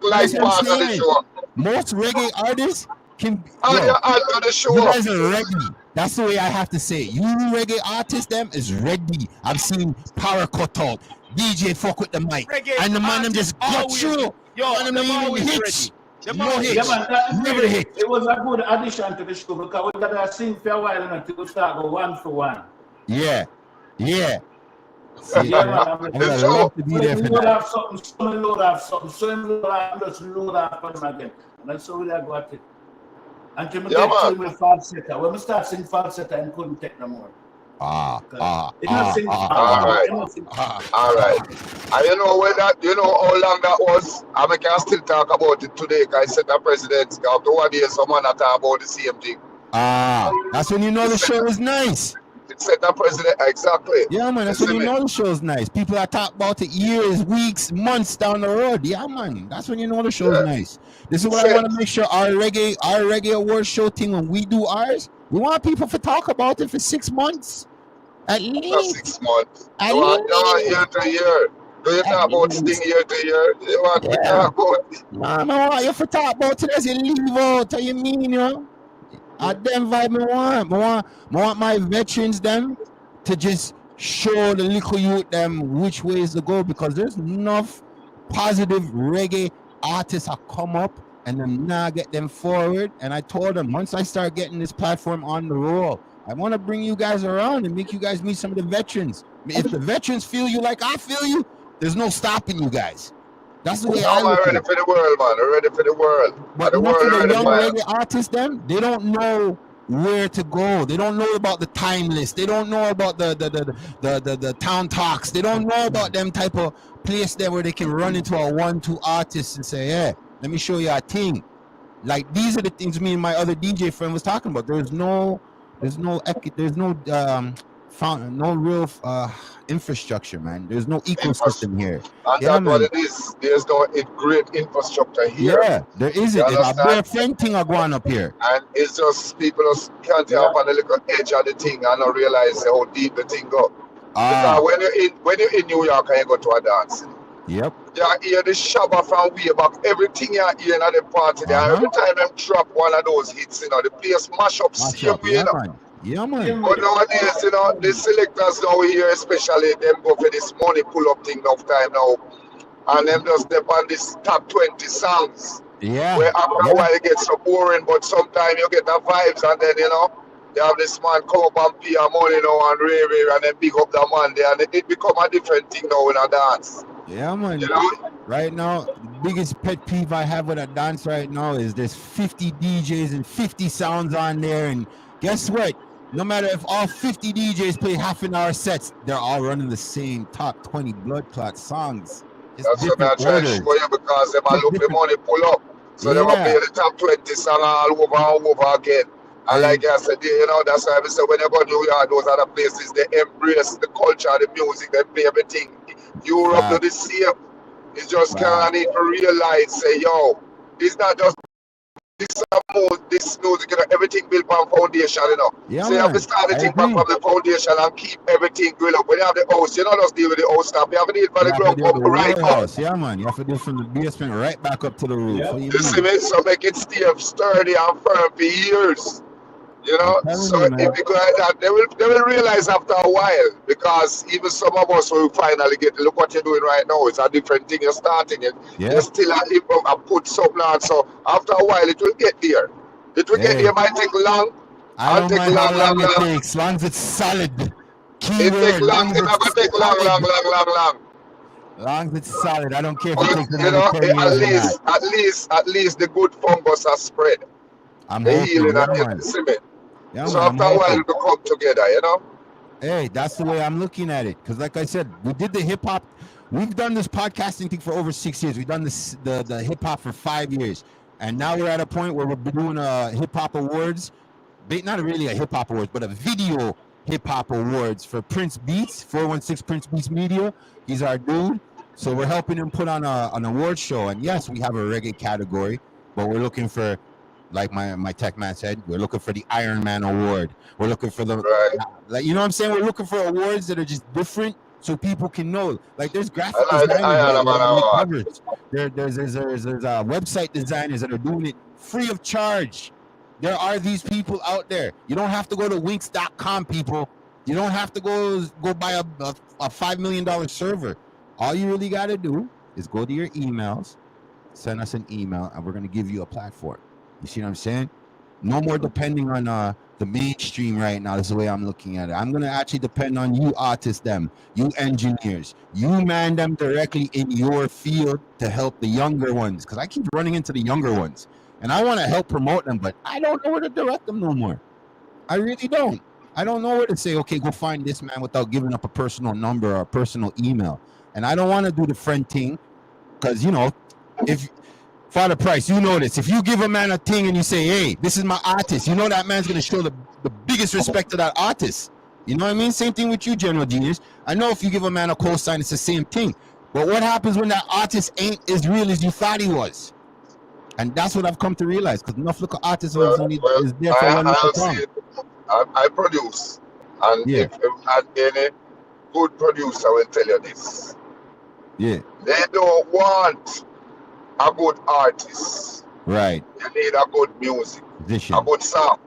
like part of the show. Most reggae artists can add to the show. You guys are ready. That's the way I have to say it. You reggae artists, them is ready. I've seen power cut out. DJ fuck with the mic. Reggae and the man them just got through. Yo, and them even hits. No hitch. Yeah, man, that Never really, hitch. it was a good addition to the show because we got to sing for a while until we start go 1 for 1. Yeah. See, Yeah, man. I would have loved to be there for that. Have something, so load off something, so load off, just load off on them again. And that's how we got it. Until we get to with falsetto. When we start singing falsetto, I couldn't take no more. All right. And you know when that, you know how long that was? I can still talk about it today because I said the president after 1 year someone talk about the same thing. That's when you know the show is nice. It said the president exactly. Yeah, man, that's when you know the show is nice. People are talking about it years, weeks, months down the road. Yeah, man, that's when you know the show is nice. This is what I want to make sure our reggae award show thing, when we do ours, we want people to talk about it for 6 months. At least. Not 6 months. You want year to year. Do you talk about Sting year to year? You want to talk about? No, I want you to talk about it as you leave out. How you mean, you know? At them vibe I want my veterans them to just show the little youth them which ways to go, because there's enough positive reggae artists that come up and then now get them forward. And I told them, once I start getting this platform on the roll, I want to bring you guys around and make you guys meet some of the veterans. If the veterans feel you like I feel you, there's no stopping you guys. That's the way I'm ready for the world, man. I'm ready for the world. But the young reggae artists, them, they don't know where to go. They don't know about the time list. They don't know about the town talks. They don't know about them type of place there where they can run into a 1-2 artist and say, hey, let me show you a thing. Like, these are the things me and my other DJ friend was talking about. There's no real infrastructure, man. There's no ecosystem here. And that's what it is. There's no great infrastructure here. Yeah, there isn't. There's a bare friend thing going up here. And it's just people just can't help on the little edge of the thing and not realize how deep the thing go. Because when you're in New York and you go to a dance, yep, you hear the shabba from way back, everything you hear at the party there. Every time them drop one of those hits, you know, the place mash up same way, you know. Yeah, man. But nowadays, you know, the selectors now here, especially them go for this money pull up thing enough time now. And them just step on this top 20 songs. Yeah. Where after a while it gets so boring, but sometimes you get the vibes and then, you know, they have this man come up and pay a money now and rave and then pick up the man there and it become a different thing now in a dance. Yeah, man. You know? Right now, the biggest pet peeve I have with a dance right now is there's 50 DJs and 50 sounds on there, and guess what? No matter if all 50 DJs play half-an-hour sets, they're all running the same top 20 blood clot songs. That's what I'm trying to show you, because they might look the money pull up. So they will play the top 20 song all over and over again. And like I said, you know, that's why I say when you go to New York, those other places, they embrace the culture, the music, they play everything. Europe do the same. It's just kind of need to realize, say, yo, it's not just this music, you know, everything built on foundation, you know. Yeah, so you have to start the thing back from the foundation and keep everything going up. When you have the house, you don't just deal with the house stuff. You have to deal with the ground up right up. Yeah, man. You have to do from the basement right back up to the roof. Yeah. You see me? So make it stay sturdy and firm for years. You know, so if you go like that, they will realize after a while, because even some of us will finally get, look what you're doing right now, it's a different thing you're starting it. You're still and put something on, so after a while it will get there. It will get there, it might take long. I don't mind how long it takes, as long as it's solid. It takes long, it's not going to take long. Long as it's solid, I don't care if it takes another 10 years. At least the good fungus are spread. I'm the healing and the cement. Yeah, so after a while, we come together, you know? Hey, that's the way I'm looking at it. Because like I said, we did the hip-hop. We've done this podcasting thing for over 6 years. We've done this the hip-hop for 5 years. And now we're at a point where we're doing hip-hop awards. Not really a hip-hop awards, but a video hip-hop awards for Prince Beats, 416 Prince Beats Media. He's our dude. So we're helping him put on an award show. And yes, we have a reggae category, but we're looking for, like my tech man said, we're looking for the Iron Man award. We're looking for the, like, you know what I'm saying? We're looking for awards that are just different so people can know. Like, there's graphic designers, there's website designers that are doing it free of charge. There are these people out there. You don't have to go to winx.com, people. You don't have to go buy a $5 million server. All you really got to do is go to your emails, send us an email, and we're gonna give you a platform. You see what I'm saying? No more depending on the mainstream right now. That's the way I'm looking at it. I'm gonna actually depend on you artists, you engineers, you man them directly in your field to help the younger ones. Because I keep running into the younger ones, and I want to help promote them, but I don't know where to direct them no more. I really don't. I don't know where to say, okay, go find this man without giving up a personal number or a personal email. And I don't want to do the friend thing, because if Fada Price, you know this. If you give a man a thing and you say, hey, this is my artist, you know that man's going to show the biggest respect to that artist. You know what I mean? Same thing with you, General Genius. I know if you give a man a cosign, it's the same thing. But what happens when that artist ain't as real as you thought he was? And that's what I've come to realize, because enough local artists is there for one to come. I produce, and if had any good producer will tell you this. Yeah. They don't want a good artist. Right. You need a good music. A good song.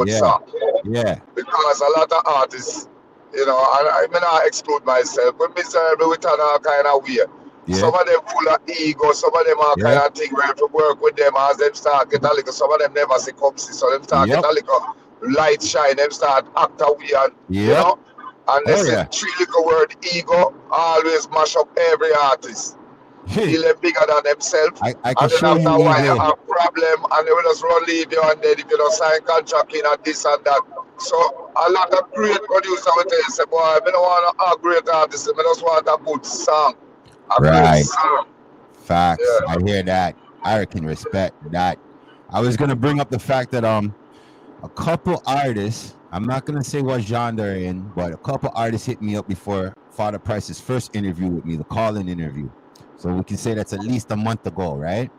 Yeah. Because a lot of artists, and I may not exclude myself, but miserable with all kind of way. Yeah. Some of them full of ego, some of them are kind of thing where to work with them as them start get a little, some of them never see come see, so them start get a little light shine, them start act away and and they say 3 little word ego always mash up every artist. Feel them bigger than themselves. I can show you after a while you have a problem and they will just run leave you, and then if you don't sign contract in and this and that. So a lot of great producers will tell you, say, boy, I don't want a great artist, I just want a good song. Right. Facts. I hear that. I can respect that. I was gonna bring up the fact that a couple artists, I'm not gonna say what genre they're in, but a couple artists hit me up before Fada Price's first interview with me, the call-in interview. So we can say that's at least a month ago, right?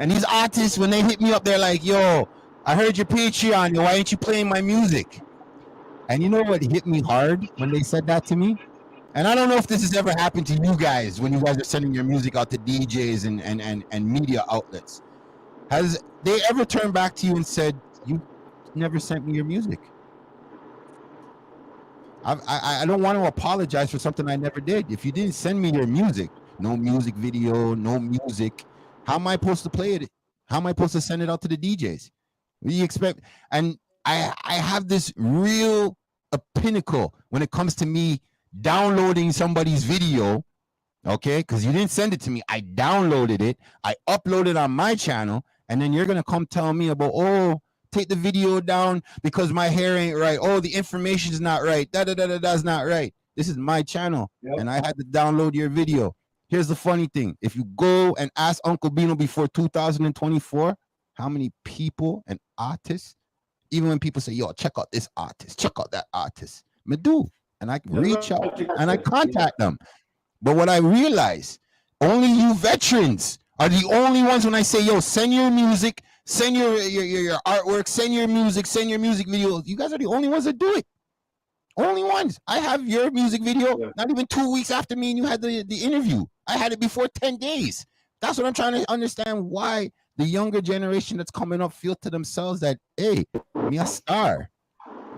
And these artists, when they hit me up, they're like, yo, I heard your Patreon, why ain't you playing my music? And you know what hit me hard when they said that to me? And I don't know if this has ever happened to you guys when you guys are sending your music out to DJs and media outlets. Has they ever turned back to you and said, you never sent me your music? I don't want to apologize for something I never did. If you didn't send me your music, no music video, no music, how am I supposed to play it? How am I supposed to send it out to the DJs? What do you expect? And I have this real pinnacle when it comes to me downloading somebody's video, okay? Because you didn't send it to me. I downloaded it. I uploaded on my channel. And then you're going to come tell me about, oh, take the video down because my hair ain't right. Oh, the information's not right. That's not right. This is my channel. And I had to download your video. Here's the funny thing. If you go and ask Uncle Bino before 2024, how many people and artists, even when people say, yo, check out this artist, check out that artist, me do. And I reach out and I contact them. But what I realize, only you veterans are the only ones when I say, yo, send your music, send your artwork, send your music videos. You guys are the only ones that do it. Only ones. I have your music video not even 2 weeks after me and you had the interview. I had it before 10 days. That's what I'm trying to understand, why the younger generation that's coming up feel to themselves that, hey, me a star.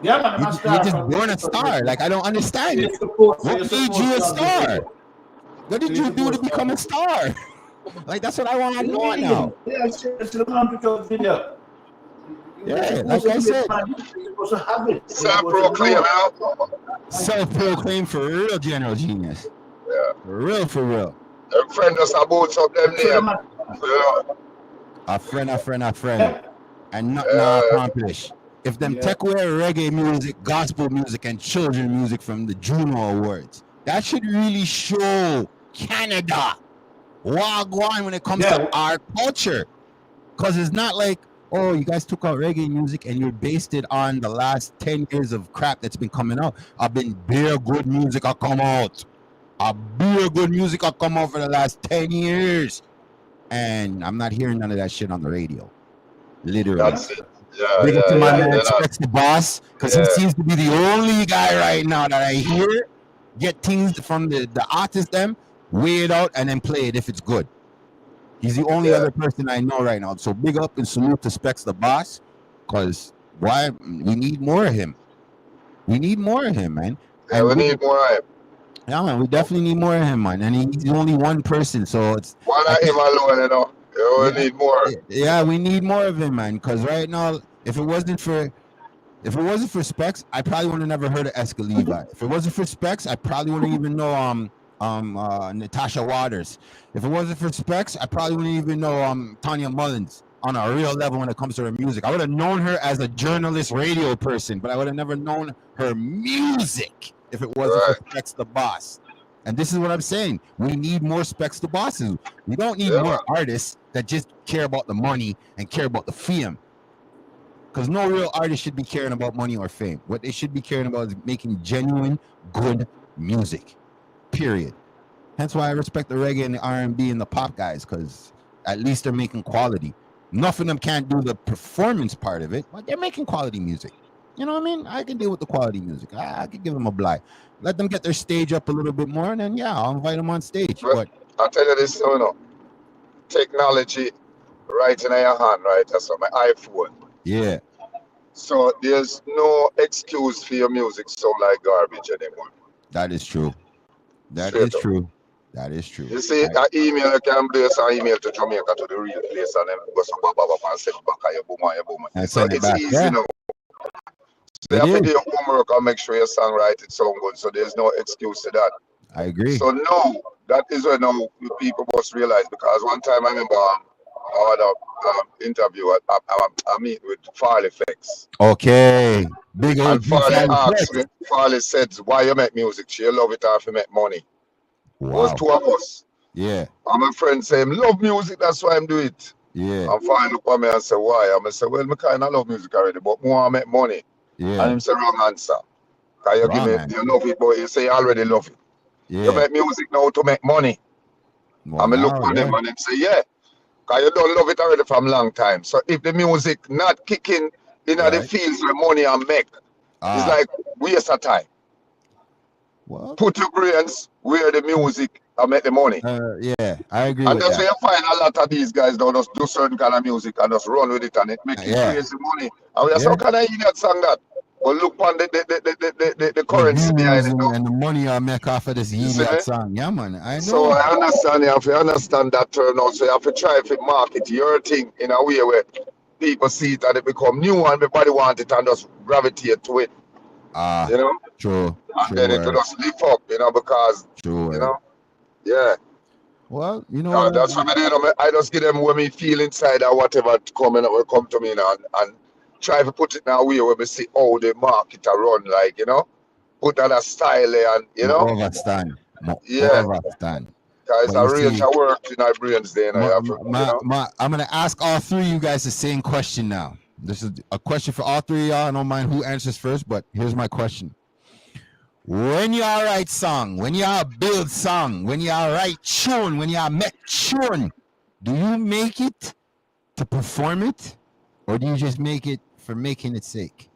Yeah, you're just born a star. Like, I don't understand. What made you a star? What did you do to become a star? Like, that's what I want to know now. Yeah, it's the computer video. Yeah, like I said. Self-proclaimed for real, General Genius. Yeah. For real. Them friend us about some them name. A friend. And nothing accomplished. If them take away reggae music, gospel music, and children music from the Juno Awards, that should really show Canada wagwan when it comes to our culture. Because it's not like, oh, you guys took out reggae music and you based it on the last 10 years of crap that's been coming out. I've been bare good music will come out. Bare good music will come out for the last 10 years. And I'm not hearing none of that shit on the radio. Literally. That's it. Big up to my man, Specs the Boss, because he seems to be the only guy right now that I hear get things from the artist them, weigh it out, and then play it if it's good. He's the only other person I know right now. So big up and salute to Specs the Boss, because we need more of him. We need more of him, man. Yeah, we need more of him. Yeah, man, we definitely need more of him, man. And he's only one person, so it's one of him alone, you know. You need more. Yeah, we need more of him, man. Because right now, if it wasn't for Specs, I probably would have never heard of Eska Levi. If it wasn't for Specs, I probably wouldn't even know Natasha Waters. If it wasn't for Specs, I probably wouldn't even know Tanya Mullins on a real level when it comes to her music. I would have known her as a journalist, radio person, but I would have never known her music if it wasn't for Specs the Boss. And this is what I'm saying. We need more Specs the Bosses. We don't need more artists that just care about the money and care about the fame. Because no real artist should be caring about money or fame. What they should be caring about is making genuine, good music. Period. Hence why I respect the reggae and the R&B and the pop guys, because at least they're making quality. Enough of them can't do the performance part of it, but they're making quality music. You know what I mean? I can deal with the quality music. I can give them a blight. Let them get their stage up a little bit more, and then, I'll invite them on stage. But I'll tell you this, technology right in your hand, right? That's on my iPhone. Yeah. So there's no excuse for your music sound like garbage anymore. That is true. That is true. You see, an email, you can place an email to Jamaica to the real place and then go some and send it back and your boom. And so it's back, easy now. So you have to do your homework and make sure your song it sound good. So there's no excuse to that. I agree. So no, that is where now people must realize, because one time I remember I had an interview. I meet with Farley Flex. Okay. Big old and Farley asked me, Farley said, why you make music? She love it or if you make money. Wow. It was two of us. Yeah. And my friend said, love music, that's why I'm doing it. Yeah. And Farley look at me and say, why? And I say, well, I kind of love music already, but more I make money. Yeah. And he said, wrong answer. Because you give me, you love it, but you say you already love it. Yeah. You make music now to make money. Well, and I look at them and them say, yeah. Because you don't love it already from a long time. So if the music not kicking in the fields where money and make, it's like waste of time. Well, put your brains where the music and make the money. Yeah, I agree and with that's that. where you find a lot of these guys don't just do certain kind of music and just run with it and it make crazy money. And we say, how can I hear that song that? But look on the currency behind it. And the money I make off of this idiot song. Yeah, man. I know. So I understand, you have to understand that turn out. So you have to try to market your thing in a way where people see it and it become new and everybody want it and just gravitate to it. You know? True. And then it will just lift up, because Well, you know that's what I do. I just give them what me feel inside or whatever will come to me and try to put it in a way where we see how the market are run, like, put that a style there and Overstand. Overstand. Because a range of work in our brains there. I'm gonna ask all three of you guys the same question now. This is a question for all three of y'all. I don't mind who answers first, but here's my question. When y'all write song, when y'all build song, when y'all write tune, when y'all make tune, do you make it to perform it? Or do you just make it for making its sake?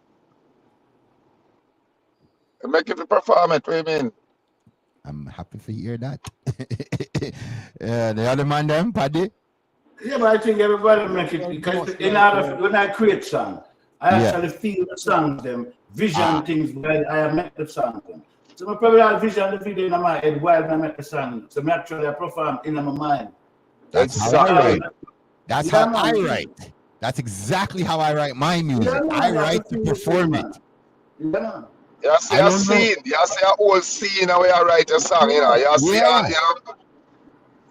Make it to perform it, what do you mean? I'm happy to hear that. The other man them, Paddy? Yeah, but I think everybody make it because in order when I create song, I actually feel the song them, vision things while I make the song them. So I probably have vision the video in my head while I make the song. So I actually perform in my mind. That's how I write. That's how I write. That's exactly how I write my music. I write to perform it. You see a scene, you see a whole scene where you write a song, you see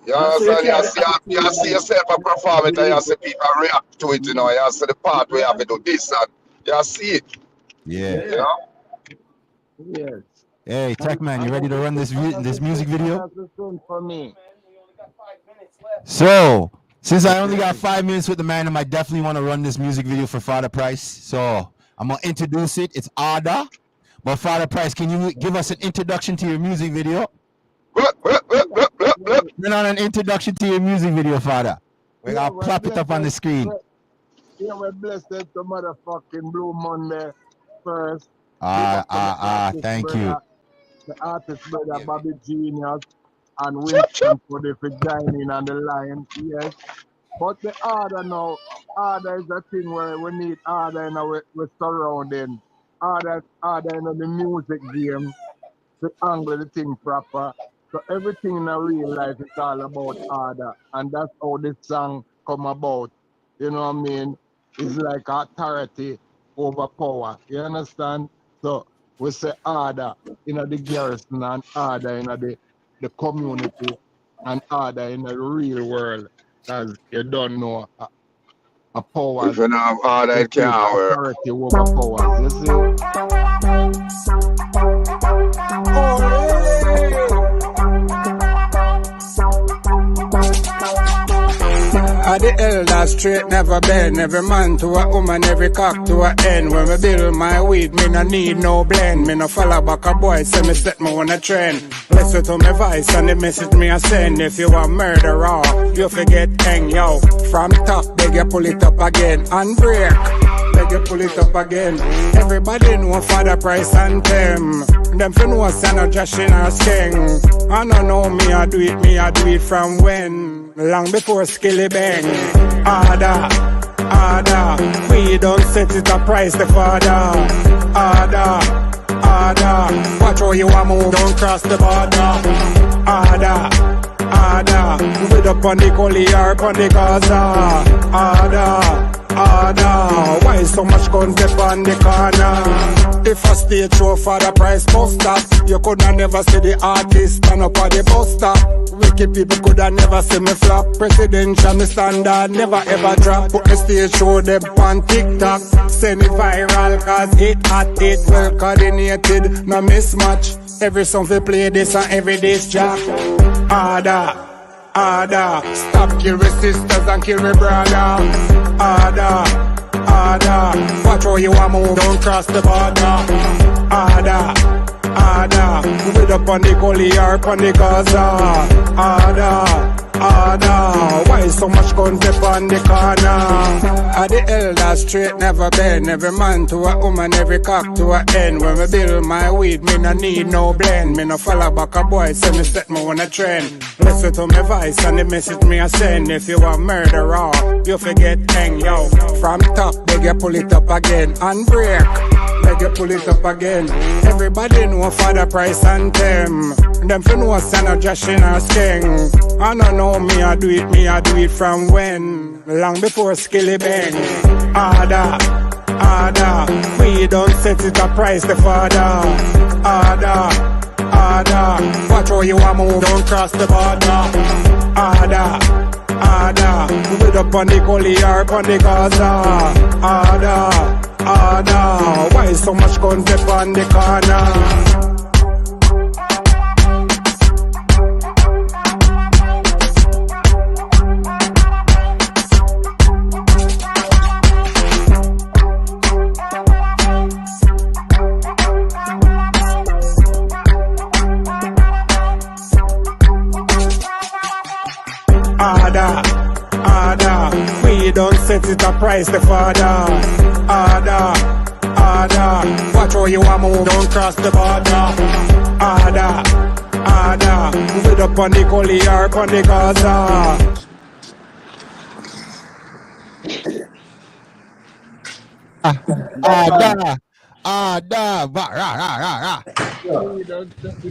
you understand? You see yourself perform it and you see people react to it, you see the part where you have to do this and you see it. Yeah. Yes. Hey, Tech Man, you ready to run this music video? For me. So, since I only got 5 minutes with the man, I definitely want to run this music video for Fada Price. So, I'm going to introduce it. It's Ada. But Fada Price, can you give us an introduction to your music video? Turn on an introduction to your music video, Fada. We're going to plop it up on the screen. Yeah, we're blessed to motherfucking Blue Monday first. Thank you. The artist brother Bobby Genius and Winston for joining on the line, yes. But the order now, order is a thing where we need order in our surrounding. Order in the music game to angle the thing proper. So everything in a real life is all about order. And that's how this song come about, you know what I mean, is like authority over power. You understand? So we say order in the garrison and order in the community and order in the real world. Because you don't know a power. If you don't have order, it can't work. Authority over powers, you see? The elder straight never bend. Every man to a woman, every cock to a end. When me build my weed, me no need no blend. Me no follow back a boy, say me set me on a trend. Listen to me voice and the message me a send. If you a murderer, you forget hang yo. From top, beg you pull it up again and break. Beg you pull it up again. Everybody know Fada Price and them. Them for know Sana Josh in our sting. I don't know me, I do it from when? Long before Skilly Bang. Order, order. We don't set it a price, the father. Order, order. Watch how you a move, don't cross the border. Order, order. With up on the Collie or on the Gaza. Order, order. Why so much guns up on the corner? If a stage show for the price bus stop, you coulda never see the artist stand up at the bus stop. Wicked people coulda never see me flop. Presidential me standard never ever drop. Put the stage show them on TikTok. Send it viral cause it hot, it well coordinated, no mismatch. Every song we play this and every day's jack. Order, order. Stop kill the sisters and kill the brother. Order, order. Watch how you a move, don't cross the border. Order, order. With up on the Collie or on the Gaza. Order, order. Why so much guns up on the corner? The elder straight never bend. Every man to a woman, every cock to a end. When me build my weed, me no need no blend. Me no follow back a boy, say me set me on a trend. Listen to me voice and the message me a send. If you a murderer, you forget hang yo. From top, beg you pull it up again and break. Beg you pull it up again. Everybody know Fada Price and them. Them for know Sana Josh in our sting. I don't know me, I do it from when? Long before Skilly Bang. Order, order. We don't set it a price, the father. Order, order. Watch how you a move, don't cross the border. Order, order. With up on the Collie or on the Gaza. Order, order. Why so much guns up on the corner? Order, order. We don't set it a price, the father. Order, order. Watch how you a move, don't cross the border. Order, order. With up on the Collie or on the Gaza. Order.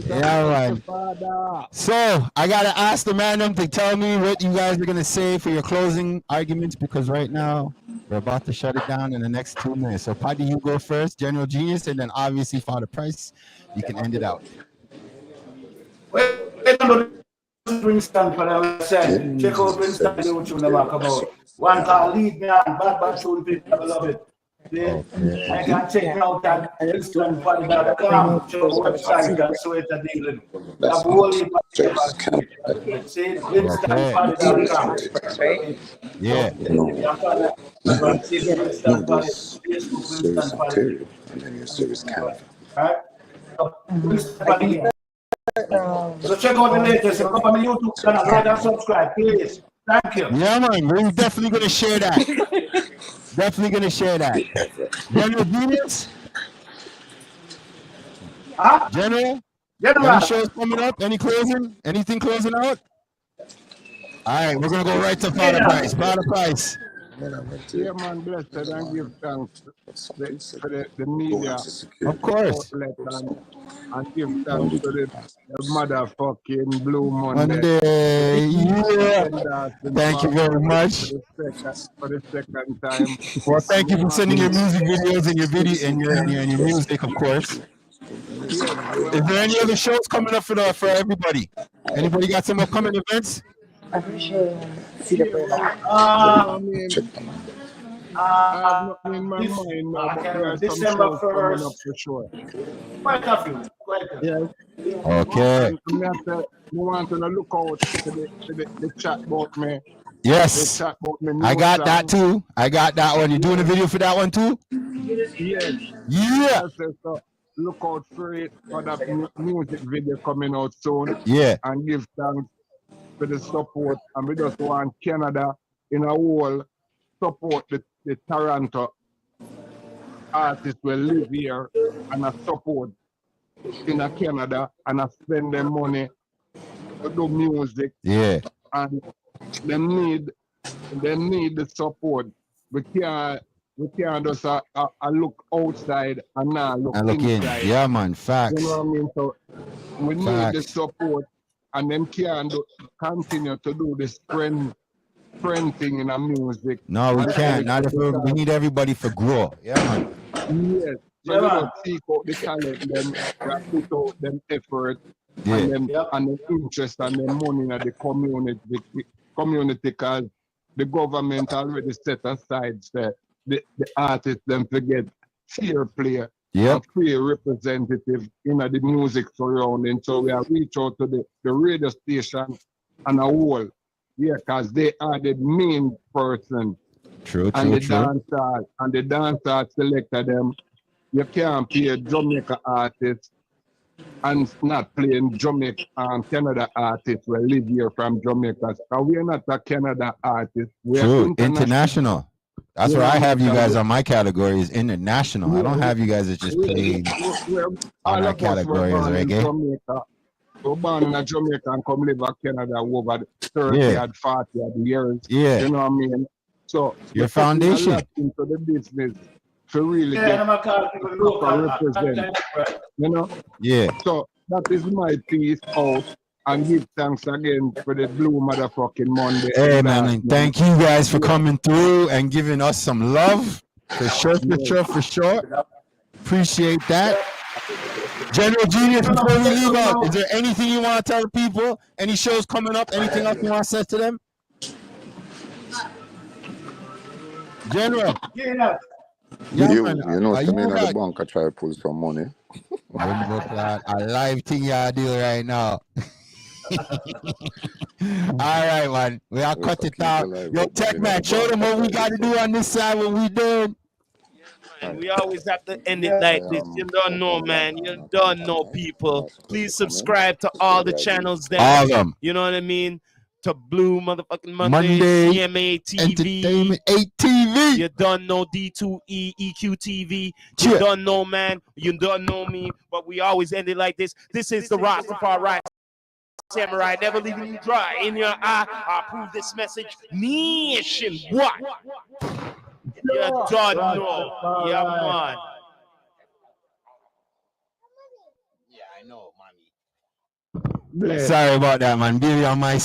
Yeah, man. So I gotta ask the man to tell me what you guys are gonna say for your closing arguments, because right now we're about to shut it down in the next 2 minutes. So Paddy, you go first, General Genius, and then obviously Fada Price. You can end it out. Princeton, for them said, check out Princeton, do what you talk about. One can lead me on, bad tune, people love it. I can check out that Princeton.com, show website, and so it's a deal. The whole say Princeton.com. Yeah. And then your service can. So check out the latest. Come on my YouTube channel, like and subscribe, please. Thank you. Yeah, man. We're definitely gonna share that. Definitely gonna share that. General Genius? Huh? General? General. Any shows coming up? Any closing? Anything closing out? All right, we're gonna go right to Fada Price. Fada Price. Yeah, man, blessed and give thanks for the media. Of course. Outlet and and give thanks to the motherfucking Blue Monday. Yeah. Thank you very much. For the second time. Well, thank you for sending your music videos and your video and your music, of course. Yes, Is there any other shows coming up for everybody? Anybody got some upcoming events? I have nothing in my mind now, but there are some December shows coming up 1st. for sure. Quite a few. Yes. Okay. And we want to look out to the chat about me. Yes. The chat about me. I got that too. I got that one. You doing a video for that one too? Yes. Yeah. So look out for it, for that music video coming out soon. Yeah. And give thanks for the support. And we just want Canada in a whole support the Toronto artists will live here and a support in a Canada and a spend their money to do music. Yeah. And they need the support. We can't just look outside and not look inside. In. Yeah, man. Facts. You know what I mean? So we need the support, and them can't continue to do this friend thing in our music. No, we can't. Not if we need everybody for grow. Yeah, man. Yes. So we don't seek out the talent, then we put out them effort and them interest and them money in the community, because the government already set aside the artists them forget fair play and fair representative in the music surrounding. So we have reached out to the radio station and a whole. Yeah, because they are the main person. True. The dancehall selected them. You can't play a Jamaica artist and not playing Jamaica and Canada artists will live here from Jamaica. So we are not a Canada artist. We are international. That's what I have you guys on my category is international. I don't have you guys that just playing on our category as reggae. We're born in Jamaica and come live in Canada over 30 and 40 years. Yeah. You know what I mean? So your foundation into the business to really represent. You know? Yeah. So that is my piece out, and give thanks again for the Blue motherfucking Monday. Hey man, and thank you guys for coming through and giving us some love. For sure. Appreciate that. General Genius, before we leave out, is there anything you want to tell people? Any shows coming up? Anything else you want to say to them? General. Yeah. You know, some in the bank I try to pull some money. A live thing you do right now. All right, man. We'll cut it out. Yo, Tech Man, show them what we got to do on this side when we done. And we always have to end it like this. You don't know, man. You don't know, people. Please subscribe to all the channels there. All of them. You know what I mean? To Blue motherfucking Monday, CMA TV, Entertainment 8 TV. You don't know D2E, EQ TV. You don't know, man. You don't know me. But we always end it like this. This is the Rastafari Samurai, never leaving you dry in your eye. I approve this message. Nation, what? You don't know. Yeah, man. Yeah, I know, mommy. Sorry about that, man. Baby on my side.